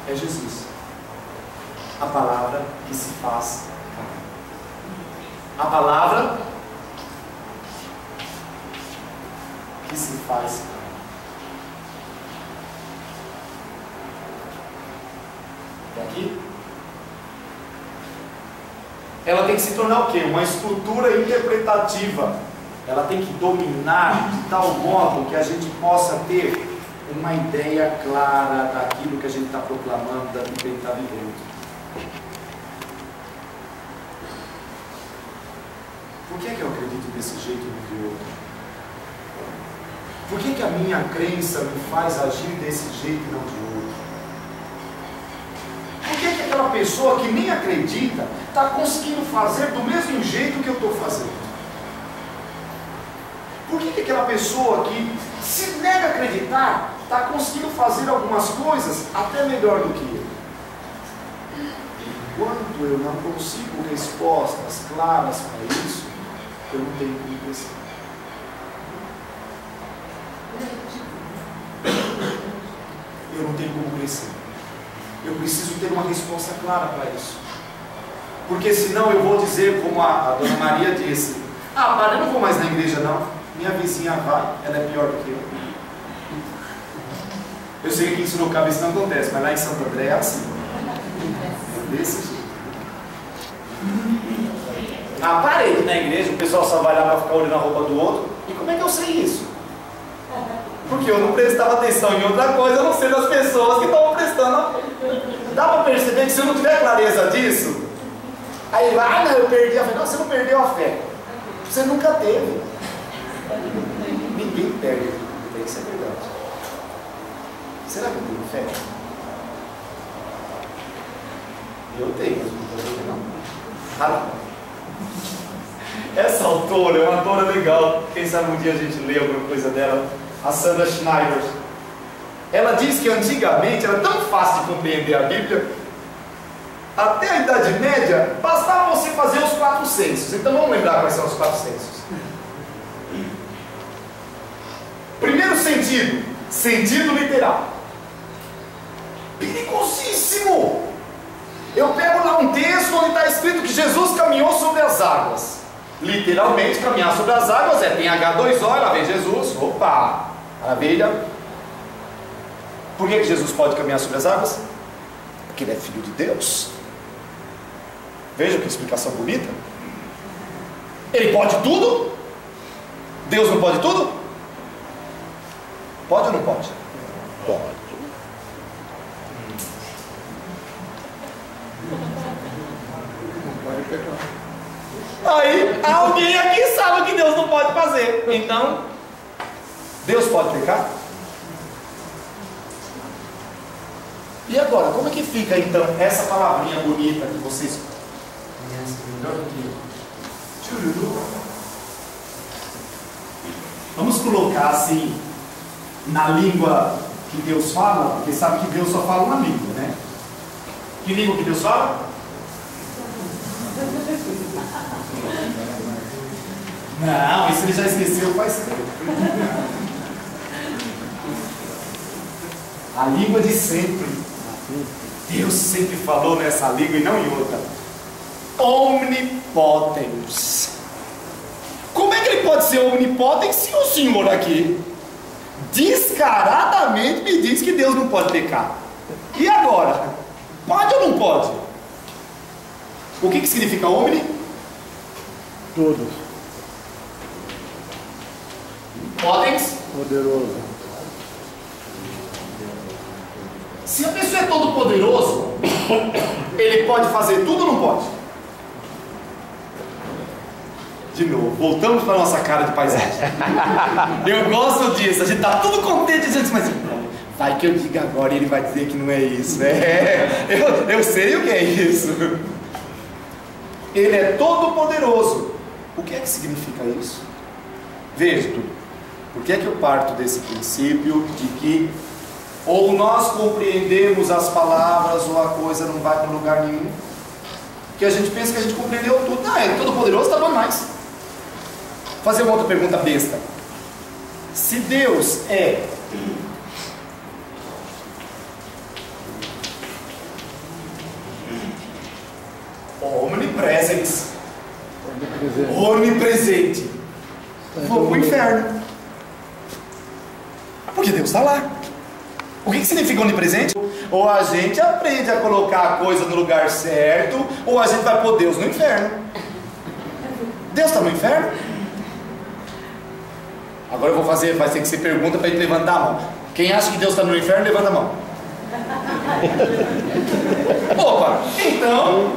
é Jesus. A palavra que se faz carne. A palavra que se faz carne. E aqui? Ela tem que se tornar o quê? Uma estrutura interpretativa. Ela tem que dominar de tal modo que a gente possa ter uma ideia clara daquilo que a gente está proclamando, daquilo que a gente está vivendo. Por que é que eu acredito desse jeito e não de outro? Por que é que a minha crença me faz agir desse jeito e não de outro? Por que é que aquela pessoa que nem acredita está conseguindo fazer do mesmo jeito que eu estou fazendo? Por que é que aquela pessoa que se nega a acreditar está conseguindo fazer algumas coisas até melhor do que eu? Enquanto eu não consigo respostas claras para isso, eu não tenho como crescer. Eu não tenho como crescer. Eu preciso ter uma resposta clara para isso. Porque senão eu vou dizer, como a dona Maria disse: ah, padre, eu não vou mais na igreja não. Minha vizinha vai, ela é pior do que eu. Eu sei que aqui em Sorocaba isso não acontece, mas lá em Santo André é assim. É desse jeito. Ah, parei na igreja, o pessoal só vai lá para ficar olhando a roupa do outro. E como é que eu sei isso? Porque eu não prestava atenção em outra coisa, a não ser das pessoas que estavam prestando. Dá para perceber que se eu não tiver clareza disso, aí ele vai, ah, não, eu perdi a fé. Não, você não perdeu a fé. Você nunca teve. Ninguém perde. Isso é verdade. Será que eu tenho fé? Eu tenho, mas muita gente não. Ah, essa autora é uma autora legal. Quem sabe um dia a gente lê alguma coisa dela. A Sandra Schneider. Ela diz que antigamente era tão fácil de compreender a Bíblia. Até a Idade Média, bastava você fazer os 4 censos. Então vamos lembrar quais são os 4 censos. Primeiro sentido, sentido literal. Perigosíssimo! Eu pego lá um texto onde está escrito que Jesus caminhou sobre as águas. Literalmente, caminhar sobre as águas é tem H2O, lá vem Jesus. Opa! Maravilha! Por que Jesus pode caminhar sobre as águas? Porque ele é filho de Deus. Veja que explicação bonita. Ele pode tudo? Deus não pode tudo? Pode ou não pode? Pode. Aí, alguém aqui sabe o que Deus não pode fazer. Então, Deus pode pecar? E agora, como é que fica então essa palavrinha bonita que vocês conhecem melhor do que eu? Vamos colocar assim, na língua que Deus fala, porque sabe que Deus só fala uma língua, né? Que língua que Deus fala? Não, isso ele já esqueceu faz tempo. A língua de sempre. Deus sempre falou nessa língua e não em outra. Omnipotens. Como é que ele pode ser onipotente se o senhor aqui descaradamente me diz que Deus não pode pecar? E agora? Pode ou não pode? O que significa omni? Todos. Potens? Poderoso. Se a pessoa é todo poderoso, ele pode fazer tudo ou não pode? De novo, voltamos para a nossa cara de paisagem. Eu gosto disso, a gente está tudo contente, gente, mas vai que eu diga agora e ele vai dizer que não é isso. Eu sei o que é isso. Ele é todo poderoso. O que é que significa isso? Veja, por que é que eu parto desse princípio de que ou nós compreendemos as palavras ou a coisa não vai para lugar nenhum? Porque a gente pensa que a gente compreendeu tudo. Não, ele é todo poderoso, está bom mais. Fazer uma outra pergunta besta. Se Deus é omnipresente, onipresente, vou para o inferno, porque Deus está lá. O que significa onipresente? Ou a gente aprende a colocar a coisa no lugar certo, ou a gente vai pôr Deus no inferno. Deus está no inferno? Agora eu vou fazer, vai ter que ser pergunta para a gente levantar a mão. Quem acha que Deus está no inferno, levanta a mão. Opa, então,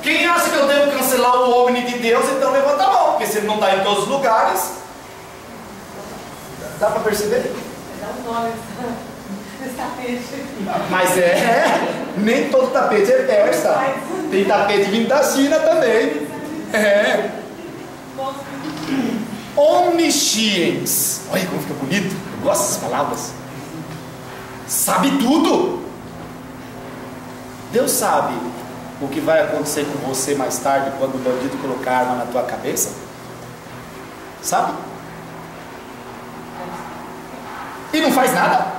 quem acha que eu devo cancelar o omni de Deus, então levanta a mão, porque se ele não está em todos os lugares, dá para perceber? Dá um nome desse tapete. Mas nem todo tapete é persa. Tem tapete vindo da China também. Omniscience. Olha como fica bonito. Eu gosto dessas palavras. Sabe tudo. Deus sabe o que vai acontecer com você mais tarde quando o bandido colocar a arma na tua cabeça? Sabe? E não faz nada.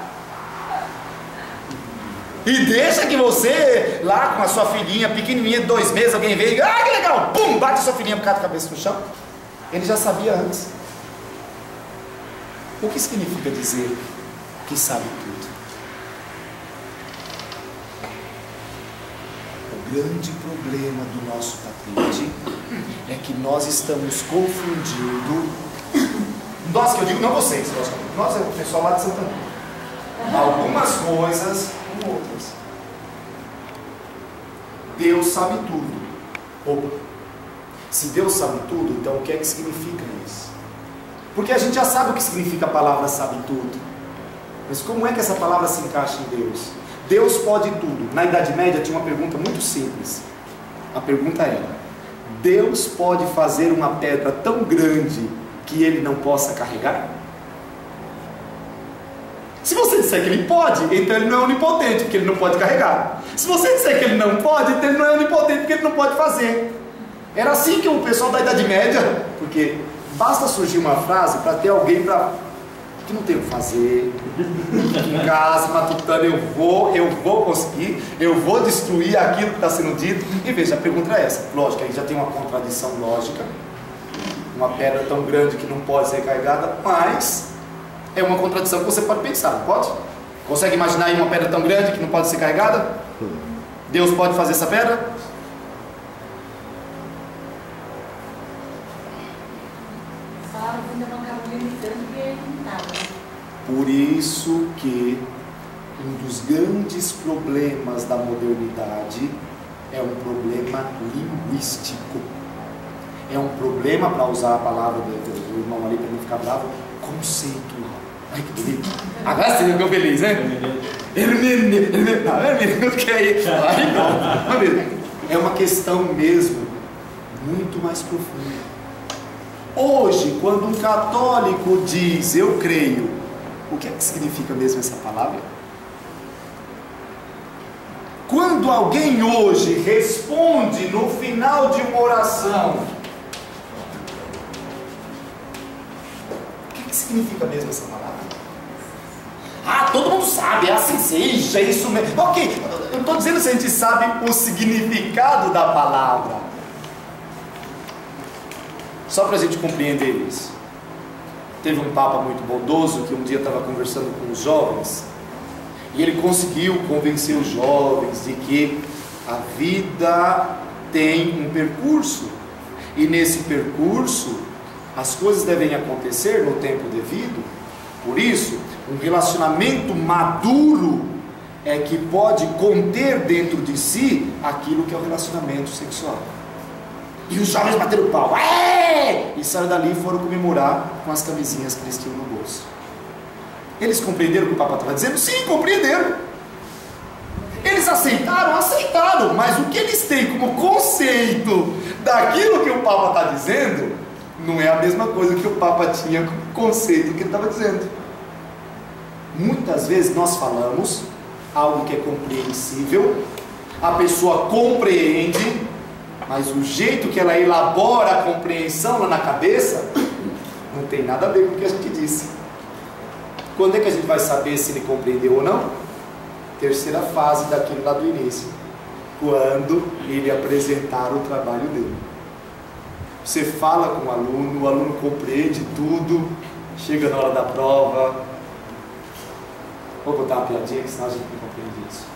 E deixa que você, lá com a sua filhinha pequenininha de 2 meses, alguém vem e que legal, pum, bate a sua filhinha por causa da cabeça no chão. Ele já sabia antes. O que significa dizer que sabe tudo? O grande problema do nosso tapete é que nós estamos confundindo, nós que eu digo, não vocês, nós é o pessoal lá de Santana, algumas coisas com outras. Deus sabe tudo. Opa. Se Deus sabe tudo, então o que é que significa isso? Porque a gente já sabe o que significa a palavra sabe tudo. Mas como é que essa palavra se encaixa em Deus? Deus pode tudo. Na Idade Média tinha uma pergunta muito simples. A pergunta era: Deus pode fazer uma pedra tão grande que ele não possa carregar? Se você disser que ele pode, então ele não é onipotente, porque ele não pode carregar. Se você disser que ele não pode, então ele não é onipotente, porque ele não pode fazer. Era assim que o pessoal da Idade Média, porque basta surgir uma frase para ter alguém que não tem o que fazer, em casa, matutando, eu vou conseguir, eu vou destruir aquilo que está sendo dito. E veja, a pergunta é essa. Lógico, aí já tem uma contradição lógica, uma pedra tão grande que não pode ser carregada, mas é uma contradição que você pode pensar, não pode? Consegue imaginar aí uma pedra tão grande que não pode ser carregada? Deus pode fazer essa pedra? Por isso que um dos grandes problemas da modernidade é um problema linguístico. É um problema, para usar a palavra do irmão ali para não ficar bravo, conceitual. Ai que bonito. Agora você ficou feliz, né? É uma questão mesmo muito mais profunda. Hoje, quando um católico diz eu creio, o que é que significa mesmo essa palavra? Quando alguém hoje responde no final de uma oração, o que significa mesmo essa palavra? Ah, todo mundo sabe, é assim seja, é isso mesmo. Ok, eu estou dizendo se a gente sabe o significado da palavra. Só para a gente compreender isso. Teve um Papa muito bondoso que um dia estava conversando com os jovens e ele conseguiu convencer os jovens de que a vida tem um percurso e nesse percurso as coisas devem acontecer no tempo devido. Por isso, um relacionamento maduro é que pode conter dentro de si aquilo que é o relacionamento sexual. E os jovens bateram o pau, e saíram dali e foram comemorar com as camisinhas que eles tinham no bolso. Eles compreenderam o que o Papa estava dizendo? Sim, compreenderam. Eles aceitaram, mas o que eles têm como conceito daquilo que o Papa está dizendo não é a mesma coisa que o Papa tinha como conceito do que ele estava dizendo. Muitas vezes nós falamos algo que é compreensível, a pessoa compreende, mas o jeito que ela elabora a compreensão lá na cabeça não tem nada a ver com o que a gente disse. Quando é que a gente vai saber se ele compreendeu ou não? Terceira fase daquilo lá do início, quando ele apresentar o trabalho dele. Você fala com o aluno compreende tudo, chega na hora da prova. Vou botar uma piadinha que senão a gente não compreende isso.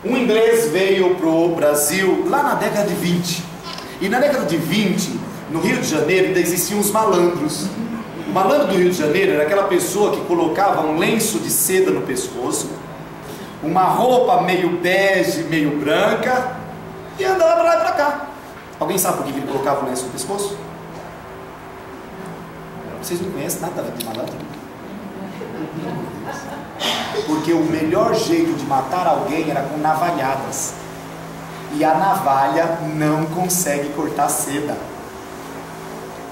Um inglês veio para o Brasil lá na década de 20. E na década de 20, no Rio de Janeiro, ainda existiam os malandros. O malandro do Rio de Janeiro era aquela pessoa que colocava um lenço de seda no pescoço, uma roupa meio bege, meio branca, e andava para lá e para cá. Alguém sabe por que ele colocava o lenço no pescoço? Vocês não conhecem nada de malandro? Porque o melhor jeito de matar alguém era com navalhadas. E a navalha não consegue cortar seda.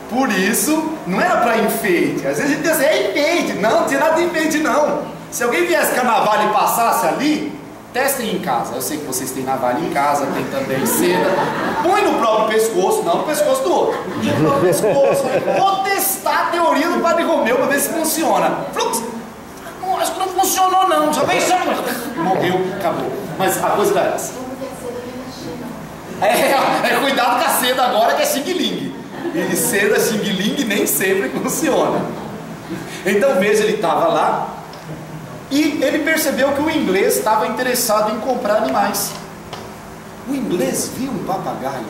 Por isso, não era para enfeite. Às vezes a gente diz assim, é enfeite. Não tinha nada de enfeite não. Se alguém viesse com a navalha e passasse ali, testem em casa. Eu sei que vocês têm navalha em casa, tem também seda. Põe no próprio pescoço, não no pescoço do outro. No próprio pescoço. Vou testar a teoria do Padre Romeu para ver se funciona. Não, acho que não funcionou não. Já vem só. Morreu, acabou. Mas a coisa era essa. Cuidado com a seda agora que é xing-ling. E seda xing-ling nem sempre funciona. Então veja, ele estava lá e ele percebeu que o inglês estava interessado em comprar animais. O inglês viu um papagaio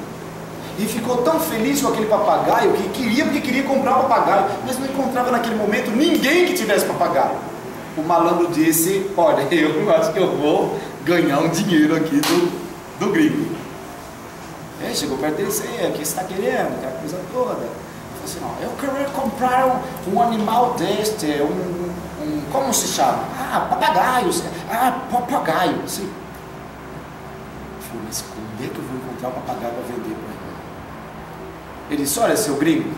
e ficou tão feliz com aquele papagaio que queria comprar um papagaio, mas não encontrava naquele momento ninguém que tivesse papagaio. O malandro disse, olha, eu acho que eu vou ganhar um dinheiro aqui do gringo. Chegou perto dele e disse, o que você está querendo? Aquela coisa toda. Ele falou assim, não, eu queria comprar um animal deste, como se chama? Papagaio. Papagaio, sim. Eu falei, mas onde é que eu vou encontrar um papagaio para vender para ele? Ele disse, olha, seu gringo,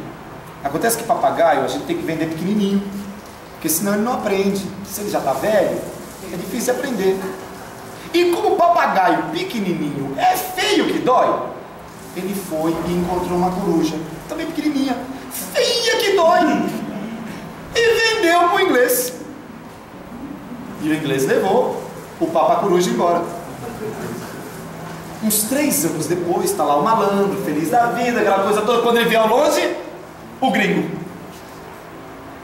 acontece que papagaio a gente tem que vender pequenininho, porque senão ele não aprende. Se ele já está velho, é difícil de aprender. E como o papagaio pequenininho é feio que dói, ele foi e encontrou uma coruja, também pequenininha, feia que dói, e vendeu para o inglês. E o inglês levou o papa-coruja embora. Uns 3 anos depois, está lá o malandro, feliz da vida, aquela coisa toda. Quando ele vê ao longe, o gringo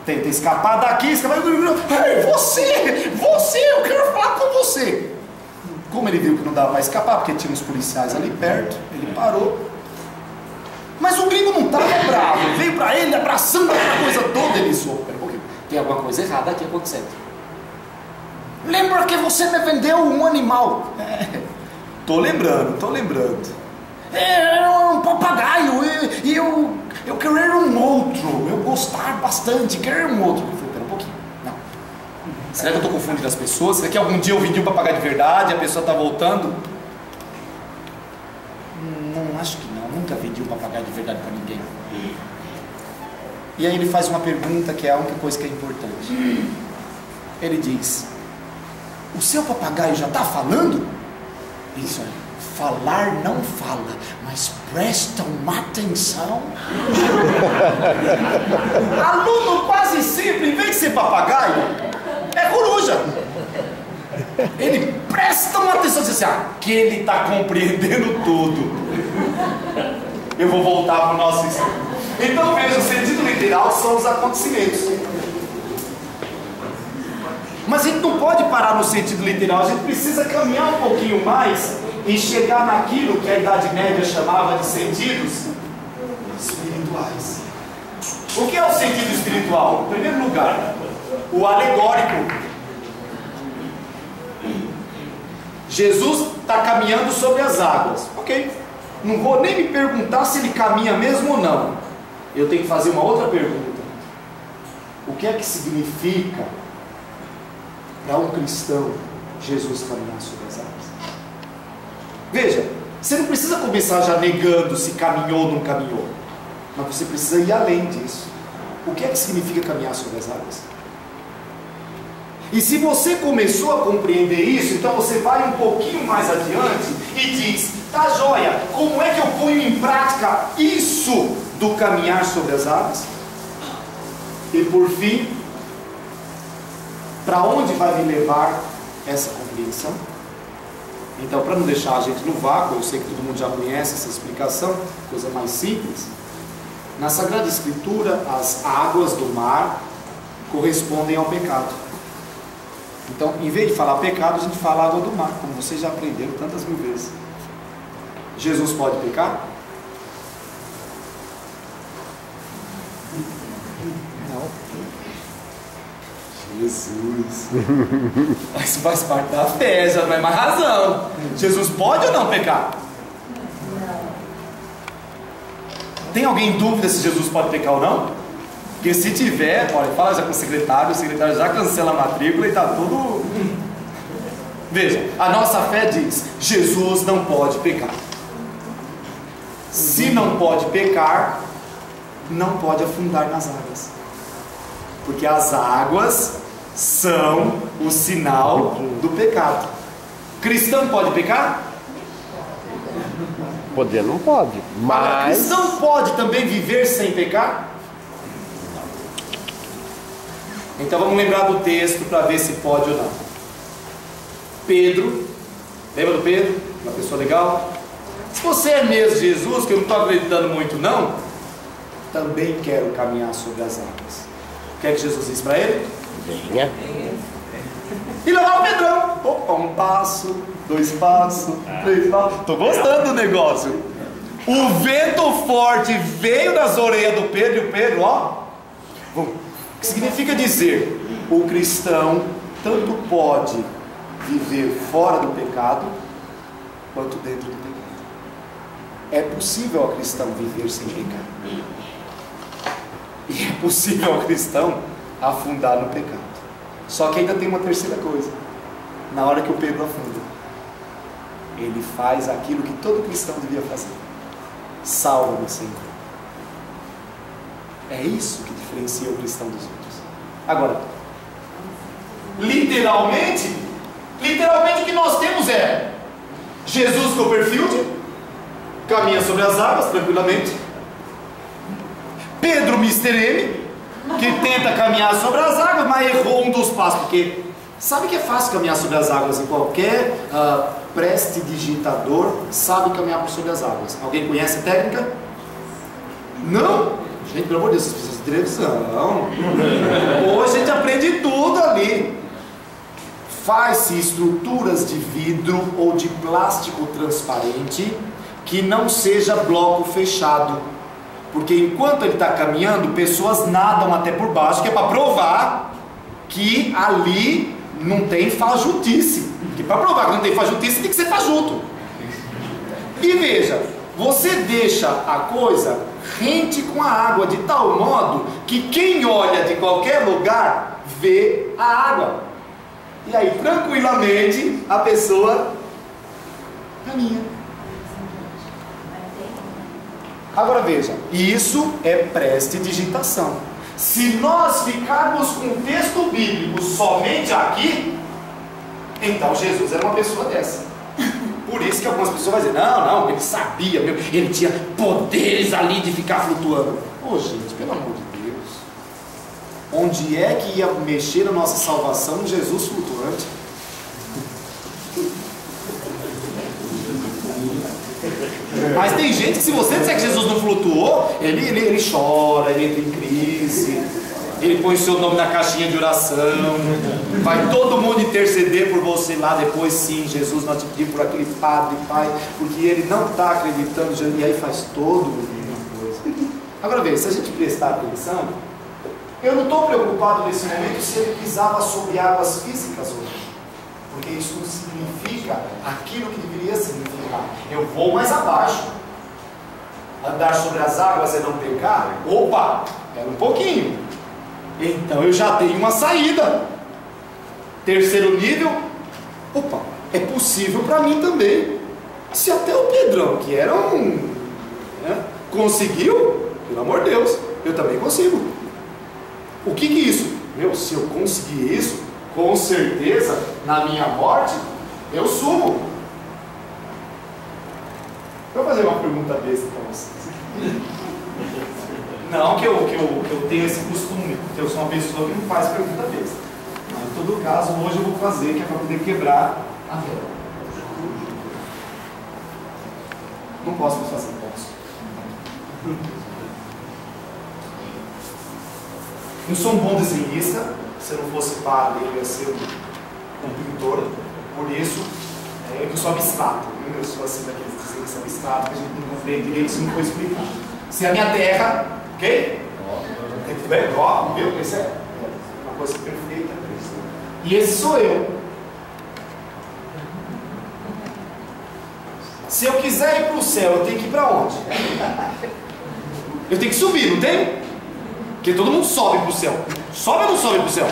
tenta escapar daqui, Ei, você, eu quero falar com você. Como ele viu que não dava para escapar, porque tinha uns policiais ali perto, ele parou. Mas o gringo não estava bravo, veio para ele abraçando aquela coisa toda. Ele disse, pera um pouquinho, tem alguma coisa errada aqui acontecendo. Lembra que você me vendeu um animal? Tô lembrando. Era um papagaio, e eu queria um outro, eu gostar bastante, queria um outro. Eu falei, pera um pouquinho, não. Será que eu estou confundindo as pessoas? Será que algum dia eu vendi um papagaio de verdade e a pessoa está voltando? Não, acho que não. Nunca vendi um papagaio de verdade para ninguém. E aí ele faz uma pergunta que é a única coisa que é importante. Ele diz, o seu papagaio já está falando? Isso aí. Falar não fala, mas prestam atenção. Aluno quase sempre, em vez de ser papagaio, é coruja. Ele presta uma atenção, diz assim, que ele está compreendendo tudo. Eu vou voltar para o nosso estudo. Então veja, o sentido literal são os acontecimentos. Mas a gente não pode parar no sentido literal, a gente precisa caminhar um pouquinho mais e chegar naquilo que a Idade Média chamava de sentidos espirituais. O que é o sentido espiritual? Em primeiro lugar, o alegórico. Jesus está caminhando sobre as águas. Ok, não vou nem me perguntar se ele caminha mesmo ou não. Eu tenho que fazer uma outra pergunta. O que é que significa para um cristão Jesus caminhar sobre as águas? Veja, você não precisa começar já negando se caminhou ou não caminhou, mas você precisa ir além disso. O que é que significa caminhar sobre as águas? E se você começou a compreender isso, então você vai um pouquinho mais adiante e diz: tá joia, como é que eu ponho em prática isso do caminhar sobre as águas? E por fim, para onde vai me levar essa compreensão? Então, para não deixar a gente no vácuo, eu sei que todo mundo já conhece essa explicação, coisa mais simples. Na Sagrada Escritura, as águas do mar correspondem ao pecado. Então, em vez de falar pecado, a gente fala água do mar, como vocês já aprenderam tantas mil vezes. Jesus pode pecar? Não. Jesus. Isso faz parte da fé, já não é mais razão. Jesus pode ou não pecar? Tem alguém em dúvida se Jesus pode pecar ou não? Porque se tiver, olha, fala já com o secretário já cancela a matrícula e está tudo... Veja, a nossa fé diz: Jesus não pode pecar. Se não pode pecar, não pode afundar nas águas. Porque as águas são o sinal do pecado. Cristão pode pecar? Poder não pode, mas... Cristão pode também viver sem pecar? Então vamos lembrar do texto para ver se pode ou não. Pedro, lembra do Pedro? Uma pessoa legal. Se você é mesmo Jesus, que eu não estou acreditando muito não, também quero caminhar sobre as águas. O que é que Jesus disse para ele? Venha. E levar o Pedrão. Opa, 1 passo, 2 passos, 3 passos. Estou gostando do negócio. O vento forte veio das orelhas do Pedro e o Pedro, ó. O que significa dizer? O cristão tanto pode viver fora do pecado quanto dentro do pecado. É possível ao cristão viver sem pecado. E é possível ao cristão afundar no pecado. Só que ainda tem uma terceira coisa. Na hora que o Pedro afunda, ele faz aquilo que todo cristão devia fazer: salva-me, Senhor. É isso que diferencia o cristão dos outros. Agora, literalmente o que nós temos é Jesus Copperfield, caminha sobre as águas tranquilamente. Pedro Mr. M, que tenta caminhar sobre as águas, mas errou um dos passos. Porque sabe que é fácil caminhar sobre as águas, e qualquer prestidigitador sabe caminhar sobre as águas. Alguém conhece a técnica? Não? Gente, pelo amor de Deus, vocês precisam de televisão. Hoje a gente aprende tudo ali. Faz-se estruturas de vidro ou de plástico transparente que não seja bloco fechado. Porque enquanto ele está caminhando, pessoas nadam até por baixo, que é para provar que ali não tem fajutice. Porque para provar que não tem fajutice, tem que ser fajuto. E veja, você deixa a coisa rente com a água, de tal modo que quem olha de qualquer lugar vê a água. E aí, tranquilamente, a pessoa caminha. Agora veja, isso é prestidigitação. Se nós ficarmos com o texto bíblico somente aqui, então Jesus era uma pessoa dessa. Por isso que algumas pessoas vão dizer: não, ele sabia, ele tinha poderes ali de ficar flutuando. Ô gente, pelo amor de Deus, onde é que ia mexer na nossa salvação um Jesus flutuante? Mas tem gente que, se você disser que Jesus não flutuou, ele chora, ele entra em crise, ele põe o seu nome na caixinha de oração, vai todo mundo interceder por você lá depois. Sim, Jesus, nós te pedimos por aquele padre, pai, porque ele não está acreditando, e aí faz todo uma coisa. Agora veja, se a gente prestar atenção, eu não estou preocupado nesse momento se ele pisava sobre águas físicas hoje, porque isso não significa aquilo que deveria significar. Eu vou mais abaixo. Andar sobre as águas é não pecar? Opa, era um pouquinho. Então eu já tenho uma saída. Terceiro nível, opa, é possível para mim também. Se até o Pedrão, que era conseguiu, pelo amor de Deus, eu também consigo. O que é isso? Meu, se eu conseguir isso, com certeza, na minha morte, eu subo. Eu vou fazer uma pergunta besta para vocês. Não que eu tenha esse costume, porque eu sou uma pessoa que não faz pergunta besta. Mas em todo caso, hoje eu vou fazer, que é para poder quebrar a regra. Não posso mais fazer, posso. Eu sou um bom desenhista. Se eu não fosse padre, eu ia ser um pintor. Por isso, eu sou abstrato. Eu sou assim daqueles desenhos abstratos que a gente não compreende direito se não for explicar. Se a minha terra, ok? Ó, viu? Esse é uma coisa perfeita. E esse sou eu. Se eu quiser ir para o céu, eu tenho que ir para onde? Eu tenho que subir, não tem? Porque todo mundo sobe para o céu. Sobe ou não sobe para o céu?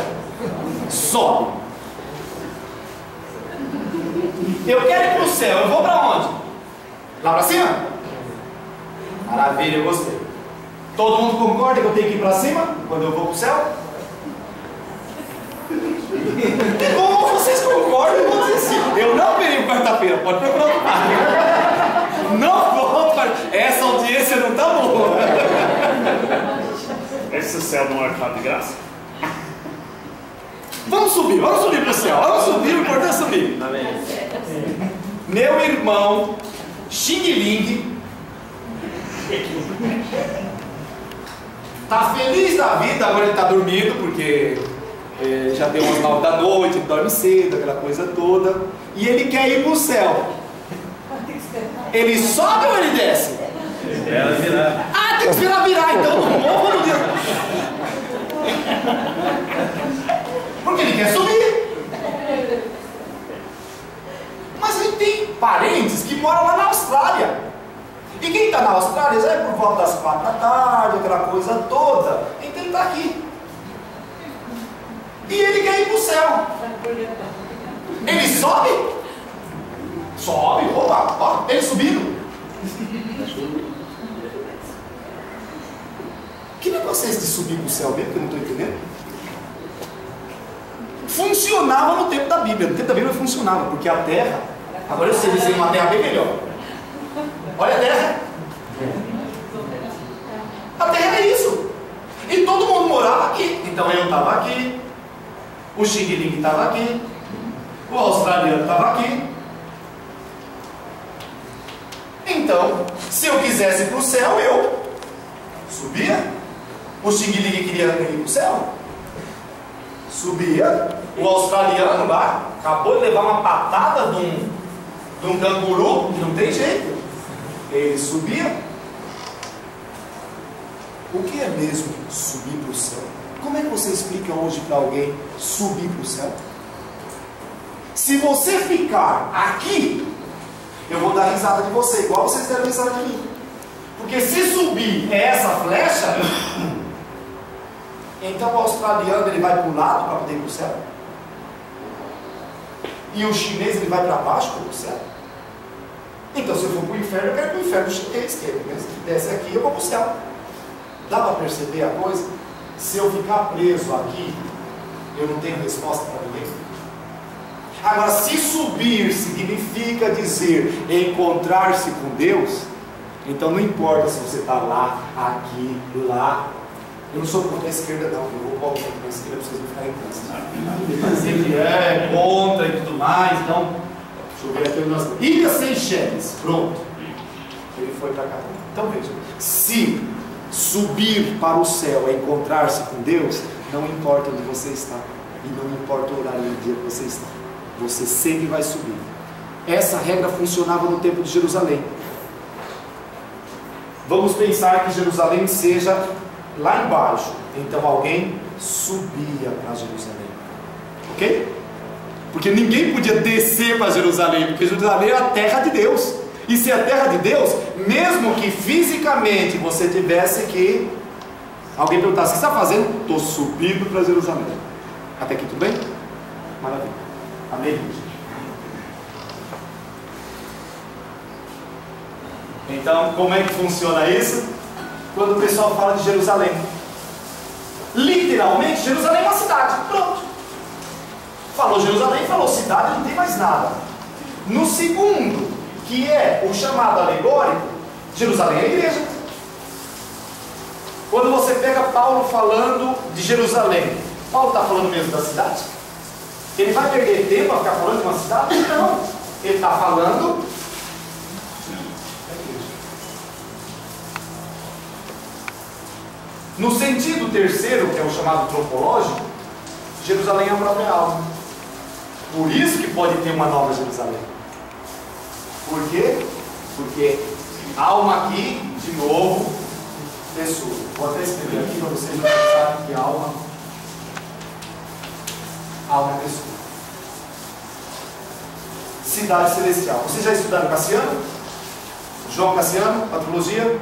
Sobe. Eu quero ir para o céu, eu vou para onde? Lá para cima? Maravilha, eu gostei. Todo mundo concorda que eu tenho que ir para cima quando eu vou para o céu? Como vocês concordam, eu vou dizer assim. Eu não virei quarta-feira, pode procurar outro padre. Não vou, essa audiência não está boa. Esse céu não é estado de graça? Vamos subir para o céu. Vamos subir, o importante é subir. Amém. Meu irmão Xing Ling está feliz da vida, agora ele está dormindo, porque já deu umas 9 da noite, ele dorme cedo, aquela coisa toda, e ele quer ir para o céu. Ele sobe ou ele desce? Ela virar. Ah, tem que esperar virar, então não morro no dia. Porque ele quer subir. Mas ele tem parentes que moram lá na Austrália. E quem está na Austrália já é por volta das 4 da tarde, aquela coisa toda. Então ele está aqui. E ele quer ir para o céu. Ele sobe? Sobe, opa, ó, ele subindo. Que negócio é esse de subir para o céu mesmo, que eu não estou entendendo? Funcionava no tempo da Bíblia. No tempo da Bíblia funcionava, porque a terra, agora eu sei dizer uma terra bem melhor. Olha a terra. A terra é isso. E todo mundo morava aqui. Então eu estava aqui, o Xing Ling estava aqui, o australiano estava aqui. Então, se eu quisesse ir para o céu, eu subia. O Xing Ling queria ir para o céu, subia. O australiano lá acabou de levar uma patada de um canguru, não tem jeito. Ele subia. O que é mesmo subir para o céu? Como é que você explica hoje para alguém subir para o céu? Se você ficar aqui, eu vou dar risada de você, igual vocês deram risada de mim. Porque se subir é essa flecha, então o australiano ele vai para o lado para poder ir para o céu. E o chinês ele vai para baixo para o céu. Então se eu for para o inferno, eu quero ir para o inferno chinês, que ele desce aqui, eu vou para o céu. Dá para perceber a coisa? Se eu ficar preso aqui, eu não tenho resposta para ninguém. Agora, se subir significa dizer encontrar-se com Deus, então não importa se você está lá, aqui, lá. Eu não sou contra a esquerda, não. Eu vou colocar a esquerda para vocês não ficarem cansados. Mas ele é contra e tudo mais. Então, deixa eu ver aqui o nosso. Ilha Seychelles, pronto. Ele foi para cá. Então veja, se subir para o céu é encontrar-se com Deus, não importa onde você está, e não importa o horário do dia que você está, você sempre vai subir. Essa regra funcionava no tempo de Jerusalém. Vamos pensar que Jerusalém seja lá embaixo, então alguém subia para Jerusalém, ok? Porque ninguém podia descer para Jerusalém, porque Jerusalém era a terra de Deus. E se é a terra de Deus, mesmo que fisicamente você tivesse que... Alguém perguntasse, o que você está fazendo? Estou subindo para Jerusalém. Até aqui tudo bem? Maravilha. Amém? Então, como é que funciona isso? Quando o pessoal fala de Jerusalém. Literalmente, Jerusalém é uma cidade. Pronto. Falou Jerusalém, falou cidade, não tem mais nada. No segundo, que é o chamado alegórico, Jerusalém é a igreja. Quando você pega Paulo falando de Jerusalém, Paulo está falando mesmo da cidade? Ele vai perder tempo a ficar falando de uma cidade? Não. Ele está falando da igreja. No sentido terceiro, que é o chamado tropológico, Jerusalém é a própria alma. Por isso que pode ter uma nova Jerusalém. Por quê? Porque alma aqui, de novo, pessoa. Vou até escrever aqui para vocês pensarem que alma é pessoa. Cidade celestial. Vocês já estudaram Cassiano? João Cassiano, patrologia?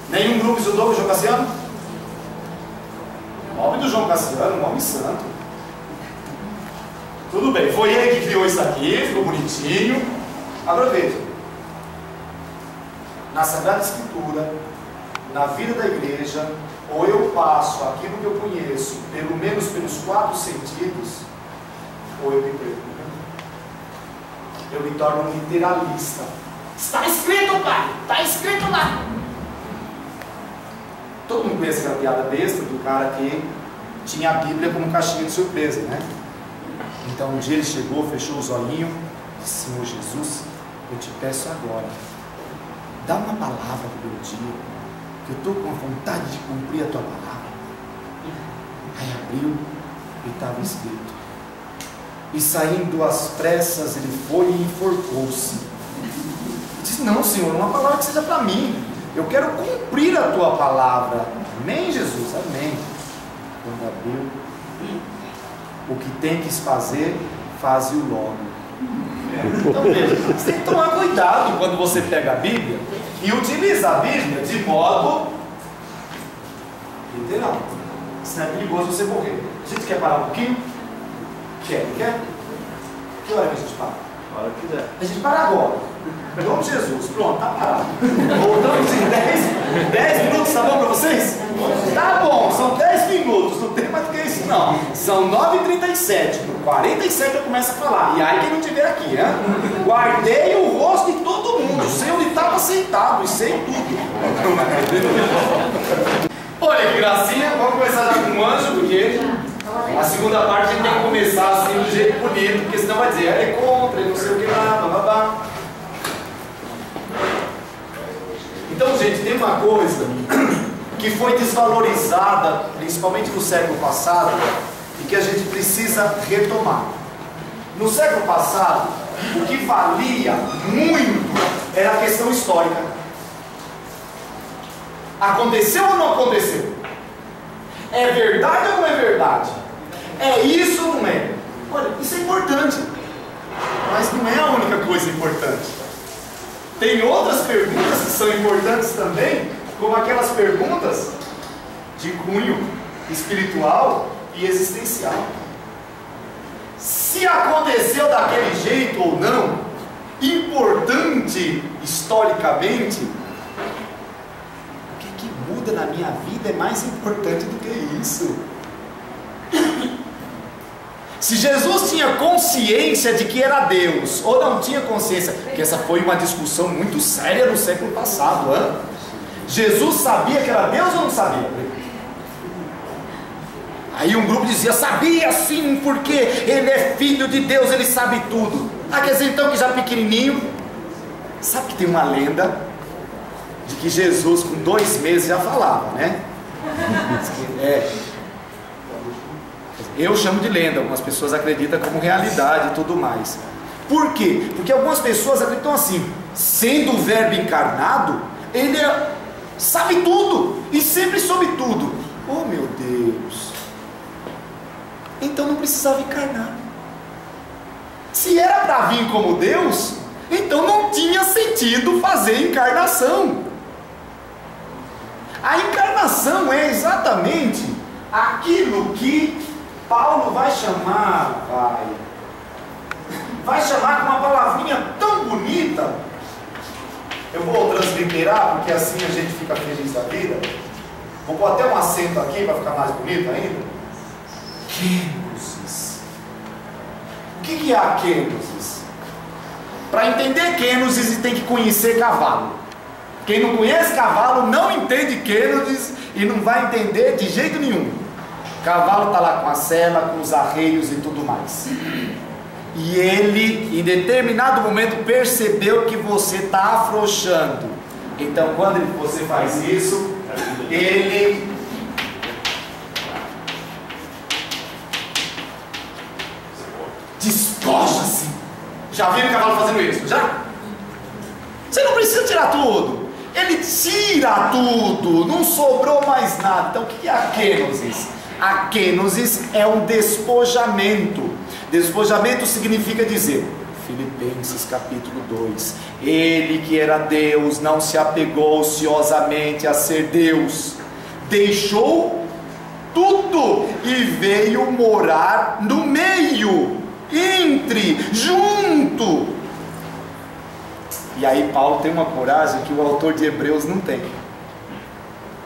Nenhum grupo estudou com João Cassiano? O nome do João Cassiano, nome santo. Tudo bem, foi ele que criou isso aqui, ficou bonitinho. Agora veja, na Sagrada Escritura, na vida da igreja, ou eu passo aquilo que eu conheço, pelo menos pelos 4 sentidos, ou eu me perco. Eu me torno um literalista. Está escrito, pai! Está escrito lá! Todo mundo conhece aquela piada besta do cara que tinha a Bíblia como caixinha de surpresa, né? Então um dia ele chegou, fechou os olhinhos, disse: Senhor Jesus, eu te peço agora, dá uma palavra para o meu dia, que eu estou com a vontade de cumprir a tua palavra. Aí abriu e estava escrito. E saindo às pressas, ele foi e enforcou-se. Disse: não, Senhor, uma palavra que seja para mim, eu quero cumprir a tua palavra. Amém, Jesus? Amém. Quando abriu, o que tem que fazer, faze-o logo. Então veja, você tem que tomar cuidado quando você pega a Bíblia e utiliza a Bíblia de modo literal. Senão é perigoso você morrer. A gente quer parar um pouquinho? Quer? Que hora que a gente para? A hora que quiser. A gente para agora. Em nome de Jesus. Pronto, tá parado. Voltamos em 10 minutos, tá bom para vocês? Tá bom, são 10 minutos, não tem mais do que isso não. São 9h37, no 47 eu começo a falar. E aí quem não estiver aqui, né? Guardei o rosto de todo mundo, sei onde estava sentado e sei tudo. Olha que gracinha, vamos começar já com um anjo, porque a segunda parte a gente tem que começar assim do jeito bonito, porque senão vai dizer, é contra, não sei o que lá, blá. Então, gente, tem uma coisa que foi desvalorizada, principalmente no século passado, e que a gente precisa retomar. No século passado, o que valia muito era a questão histórica. Aconteceu ou não aconteceu? É verdade ou não é verdade? É isso ou não é? Olha, isso é importante, mas não é a única coisa importante. Tem outras perguntas que são importantes também, como aquelas perguntas de cunho espiritual e existencial. Se aconteceu daquele jeito ou não, importante historicamente, o que muda na minha vida é mais importante do que isso. Se Jesus tinha consciência de que era Deus, ou não tinha consciência, porque essa foi uma discussão muito séria no século passado, hein? Jesus sabia que era Deus ou não sabia? Aí um grupo dizia, sabia sim, porque ele é filho de Deus, ele sabe tudo. Ah, quer dizer então que já pequenininho, Sabe que tem uma lenda de que Jesus com 2 meses já falava, né? Eu chamo de lenda, algumas pessoas acreditam como realidade e tudo mais. Por quê? Porque algumas pessoas acreditam assim, sendo o verbo encarnado, ele sabe tudo e sempre soube tudo. Oh meu Deus! Então não precisava encarnar. Se era para vir como Deus, então não tinha sentido fazer encarnação. A encarnação é exatamente aquilo que Paulo vai chamar com uma palavrinha tão bonita. Eu vou transliterar, porque assim a gente fica feliz da vida. Vou pôr até um acento aqui para ficar mais bonito ainda. Kênosis. O que é a kênosis? Para entender kênosis tem que conhecer cavalo. Quem não conhece cavalo não entende kênosis e não vai entender de jeito nenhum. Cavalo está lá com a sela, com os arreios e tudo mais. E ele, em determinado momento, percebeu que você está afrouxando. Então, quando você faz isso, ele despoja-se. Já viram o cavalo fazendo isso? Já? Você não precisa tirar tudo. Ele tira tudo. Não sobrou mais nada. Então, o que é a kênosis? A kênosis é um despojamento. Despojamento significa dizer, Filipenses capítulo 2, ele que era Deus não se apegou ociosamente a ser Deus, deixou tudo e veio morar no meio, junto. E aí Paulo tem uma coragem que o autor de Hebreus não tem.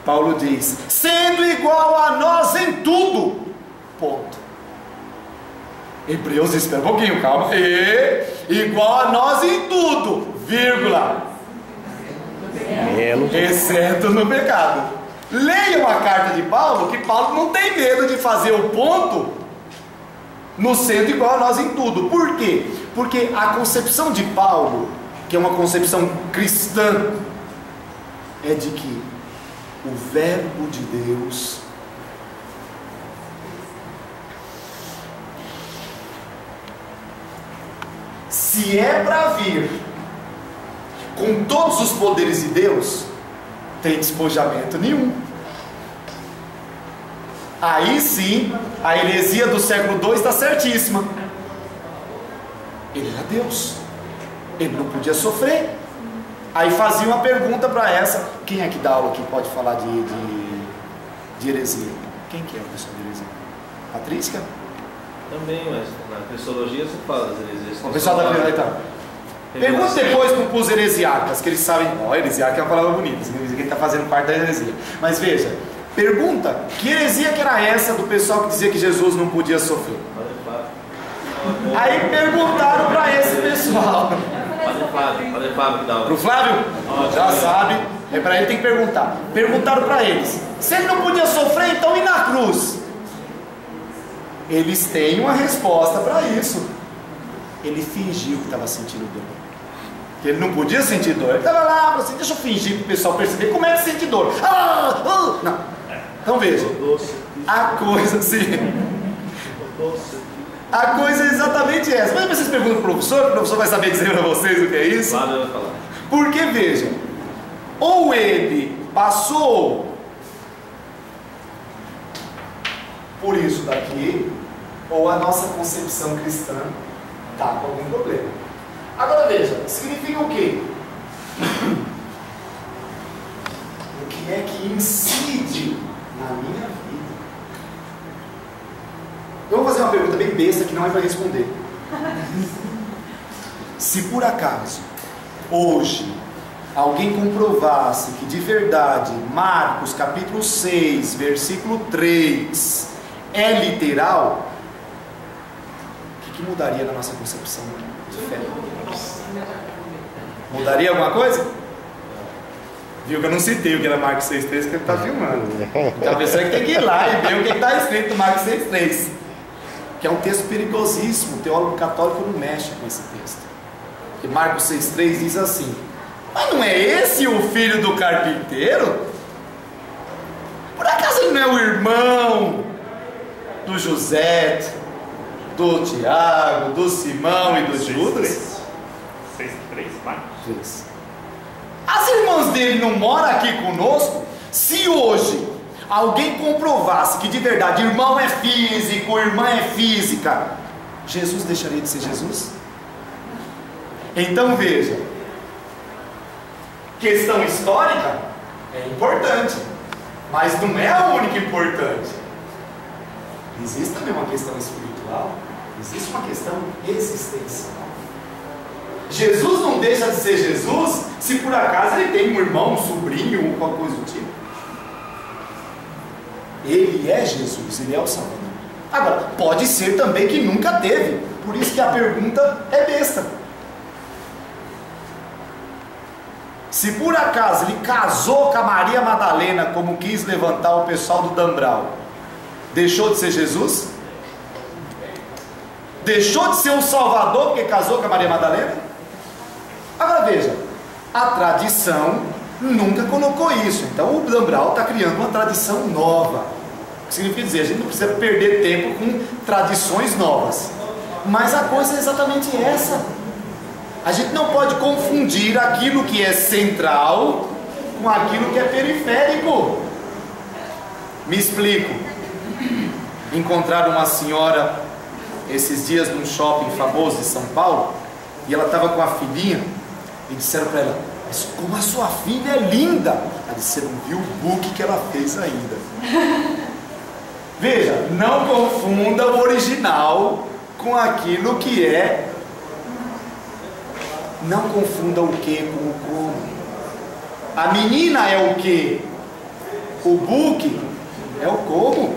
Paulo diz, sendo igual a nós em tudo, ponto. Hebreus, espera um pouquinho, calma. Igual a nós em tudo, vírgula. Exceto no pecado. Leiam a carta de Paulo, que Paulo não tem medo de fazer o ponto no sendo igual a nós em tudo. Por quê? Porque a concepção de Paulo, que é uma concepção cristã, é de que o verbo de Deus se é para vir com todos os poderes de Deus, tem despojamento nenhum. Aí sim, a heresia do século II está certíssima. Ele era Deus, ele não podia sofrer. Aí fazia uma pergunta para essa. Quem é que dá aula que pode falar de heresia? Quem que é a pessoa de heresia? Patrícia? Também, mas na cristologia você fala das heresias. O pessoal da então. Pergunta depois para os heresiarcas, que eles sabem. Ó, heresiarca é uma palavra bonita, significa que ele está fazendo parte da heresia. Mas veja, pergunta, que heresia que era essa do pessoal que dizia que Jesus não podia sofrer? Aí perguntaram para esse pessoal. Padre Fábio que dá aula. Para o Flávio? Já sabe, é para ele tem que perguntar. Perguntaram para eles, se ele não podia sofrer, então e na cruz? Eles têm uma resposta para isso. Ele fingiu que estava sentindo dor. Que ele não podia sentir dor. Ele estava lá, assim, deixa eu fingir para o pessoal perceber como é que sente dor. Não. Então veja, a coisa assim. A coisa é exatamente essa. Mas vocês perguntam para o professor vai saber dizer para vocês o que é isso? Claro, vai falar. Porque veja, ou ele passou por isso daqui, ou a nossa concepção cristã está com algum problema. Agora veja, significa o quê? O que é que incide na minha vida? Eu vou fazer uma pergunta bem besta que não é para responder. Se por acaso, hoje, alguém comprovasse que de verdade Marcos capítulo 6, versículo 3 é literal, o que mudaria na nossa concepção de fé? Mudaria alguma coisa? Viu que eu não citei o que era Marcos 6,3, que ele está filmando. Então a pessoa que tem que ir lá e ver o que está escrito no Marcos 6,3, que é um texto perigosíssimo. O teólogo católico não mexe com esse texto. Porque Marcos 6,3 diz assim: mas não é esse o filho do carpinteiro? Por acaso ele não é o irmão do José, do Tiago, do Simão e do Judas? 6,3, Marcos? As irmãs dele não moram aqui conosco? Se hoje alguém comprovasse que de verdade irmão é físico, irmã é física, Jesus deixaria de ser Jesus? Então veja, questão histórica é importante, mas não é a única importante. Existe também uma questão espiritual, existe uma questão existencial. Jesus não deixa de ser Jesus se por acaso ele tem um irmão, um sobrinho ou qualquer coisa do tipo. Ele é Jesus, ele é o Salvador. Agora, pode ser também que nunca teve, por isso que a pergunta é besta. Se por acaso ele casou com a Maria Madalena, como quis levantar o pessoal do Dambral, deixou de ser Jesus? Deixou de ser o Salvador porque casou com a Maria Madalena? Agora veja, a tradição nunca colocou isso. Então o Dambral está criando uma tradição nova. O que significa dizer, a gente não precisa perder tempo com tradições novas. Mas a coisa é exatamente essa. A gente não pode confundir aquilo que é central com aquilo que é periférico. Me explico. Encontraram uma senhora esses dias num shopping famoso de São Paulo, e ela estava com a filhinha, e disseram para ela: mas como a sua filha é linda. Ela disse: você não viu o book que ela fez ainda. Veja, não confunda o original com aquilo que é. Não confunda o que com o como. A menina é o que, o book é o como.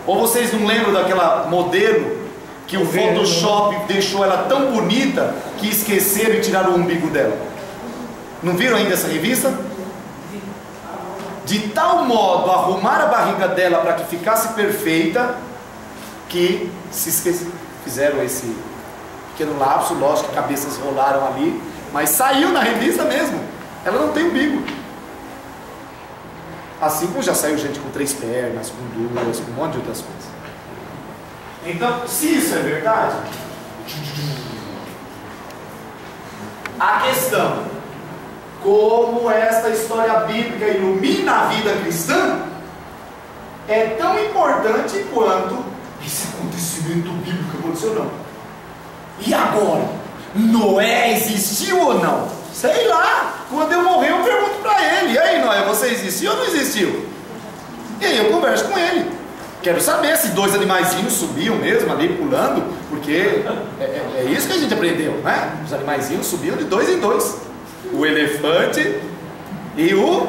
Ou vocês não lembram daquela modelo que o Photoshop deixou ela tão bonita que esqueceram e tiraram o umbigo dela? Não viram ainda essa revista? De tal modo arrumar a barriga dela para que ficasse perfeita, que se esqueceram, fizeram esse pequeno lapso. Lógico que cabeças rolaram ali, mas saiu na revista mesmo. Ela não tem umbigo. Assim como já saiu gente com 3 pernas, com 2, com um monte de outras coisas. Então, se isso é verdade, a questão, como esta história bíblica ilumina a vida cristã, é tão importante quanto esse acontecimento bíblico que aconteceu, não. E agora? Noé existiu ou não? Sei lá. Quando eu morrer eu pergunto para ele: e aí Noé, você existiu ou não existiu? E aí eu converso com ele. Quero saber se 2 animaizinhos subiam mesmo ali pulando, porque é isso que a gente aprendeu, né? Os animaizinhos subiam de 2 em 2. O elefante e o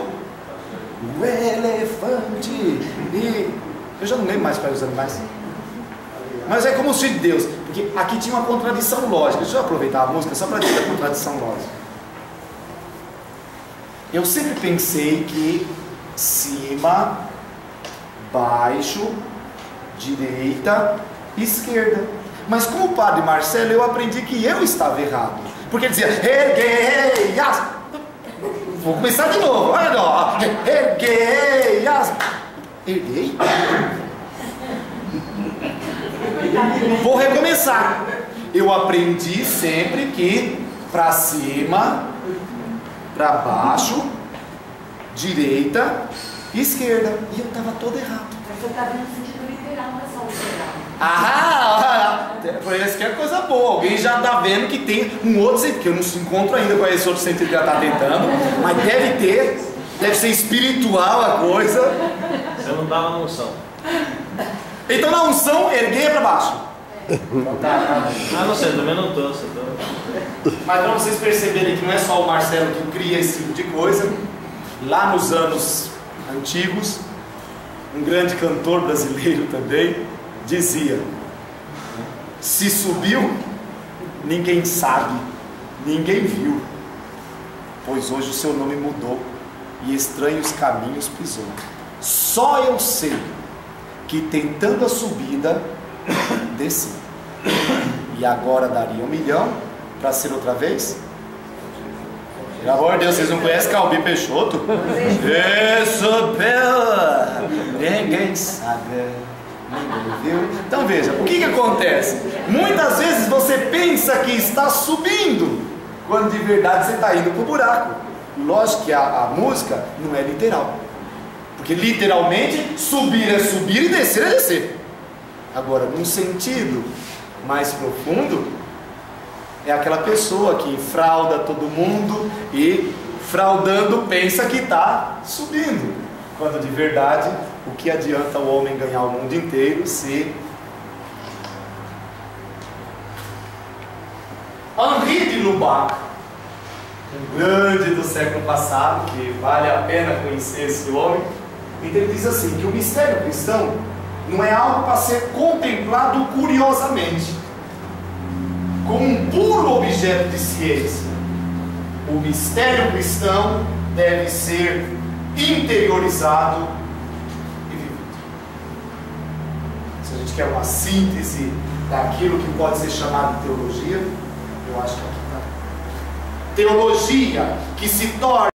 elefante. E eu já não lembro mais quais os animais. Mas é como os filhos de Deus, porque aqui tinha uma contradição lógica. Deixa eu aproveitar a música só para dizer a contradição lógica. Eu sempre pensei que cima, baixo, direita, esquerda. Mas com o padre Marcelo eu aprendi que eu estava errado. Porque ele dizia: erguei as... Vou começar de novo. Olha lá. Erguei as... Erguei? Vou recomeçar. Eu aprendi sempre que para cima, para baixo, direita, esquerda. E eu estava todo errado. Mas você está vendo no sentido literal, não é só literal. Por isso que é coisa boa. Alguém já está vendo que tem um outro sentido, que eu não se encontro ainda com esse outro sentido que ela está tentando, mas deve ter, deve ser espiritual a coisa. Você não dá uma unção. Então na unção, erguei para baixo. Ah, não sei, também não estou. Mas para vocês perceberem que não é só o Marcelo que cria esse tipo de coisa, lá nos anos antigos, um grande cantor brasileiro também dizia: se subiu, ninguém sabe, ninguém viu, pois hoje o seu nome mudou e estranhos caminhos pisou. Só eu sei que tentando a subida, desci. e agora daria 1 milhão para ser outra vez? Pelo amor de Deus, vocês não conhecem Calbi Peixoto? Isso, ninguém sabe, ninguém viu. Então veja, o que acontece? Muitas vezes você pensa que está subindo, quando de verdade você está indo para o buraco. Lógico que a música não é literal, porque literalmente subir é subir e descer é descer. Agora, num sentido mais profundo, é aquela pessoa que frauda todo mundo e fraudando pensa que está subindo, quando de verdade, o que adianta o homem ganhar o mundo inteiro se... Henri de Lubac, um grande do século passado, que vale a pena conhecer esse homem, então ele diz assim, que o mistério cristão não é algo para ser contemplado curiosamente, como um puro objeto de ciência. O mistério cristão deve ser interiorizado e vivido. Se a gente quer uma síntese daquilo que pode ser chamado de teologia, eu acho que aqui está. Teologia que se torna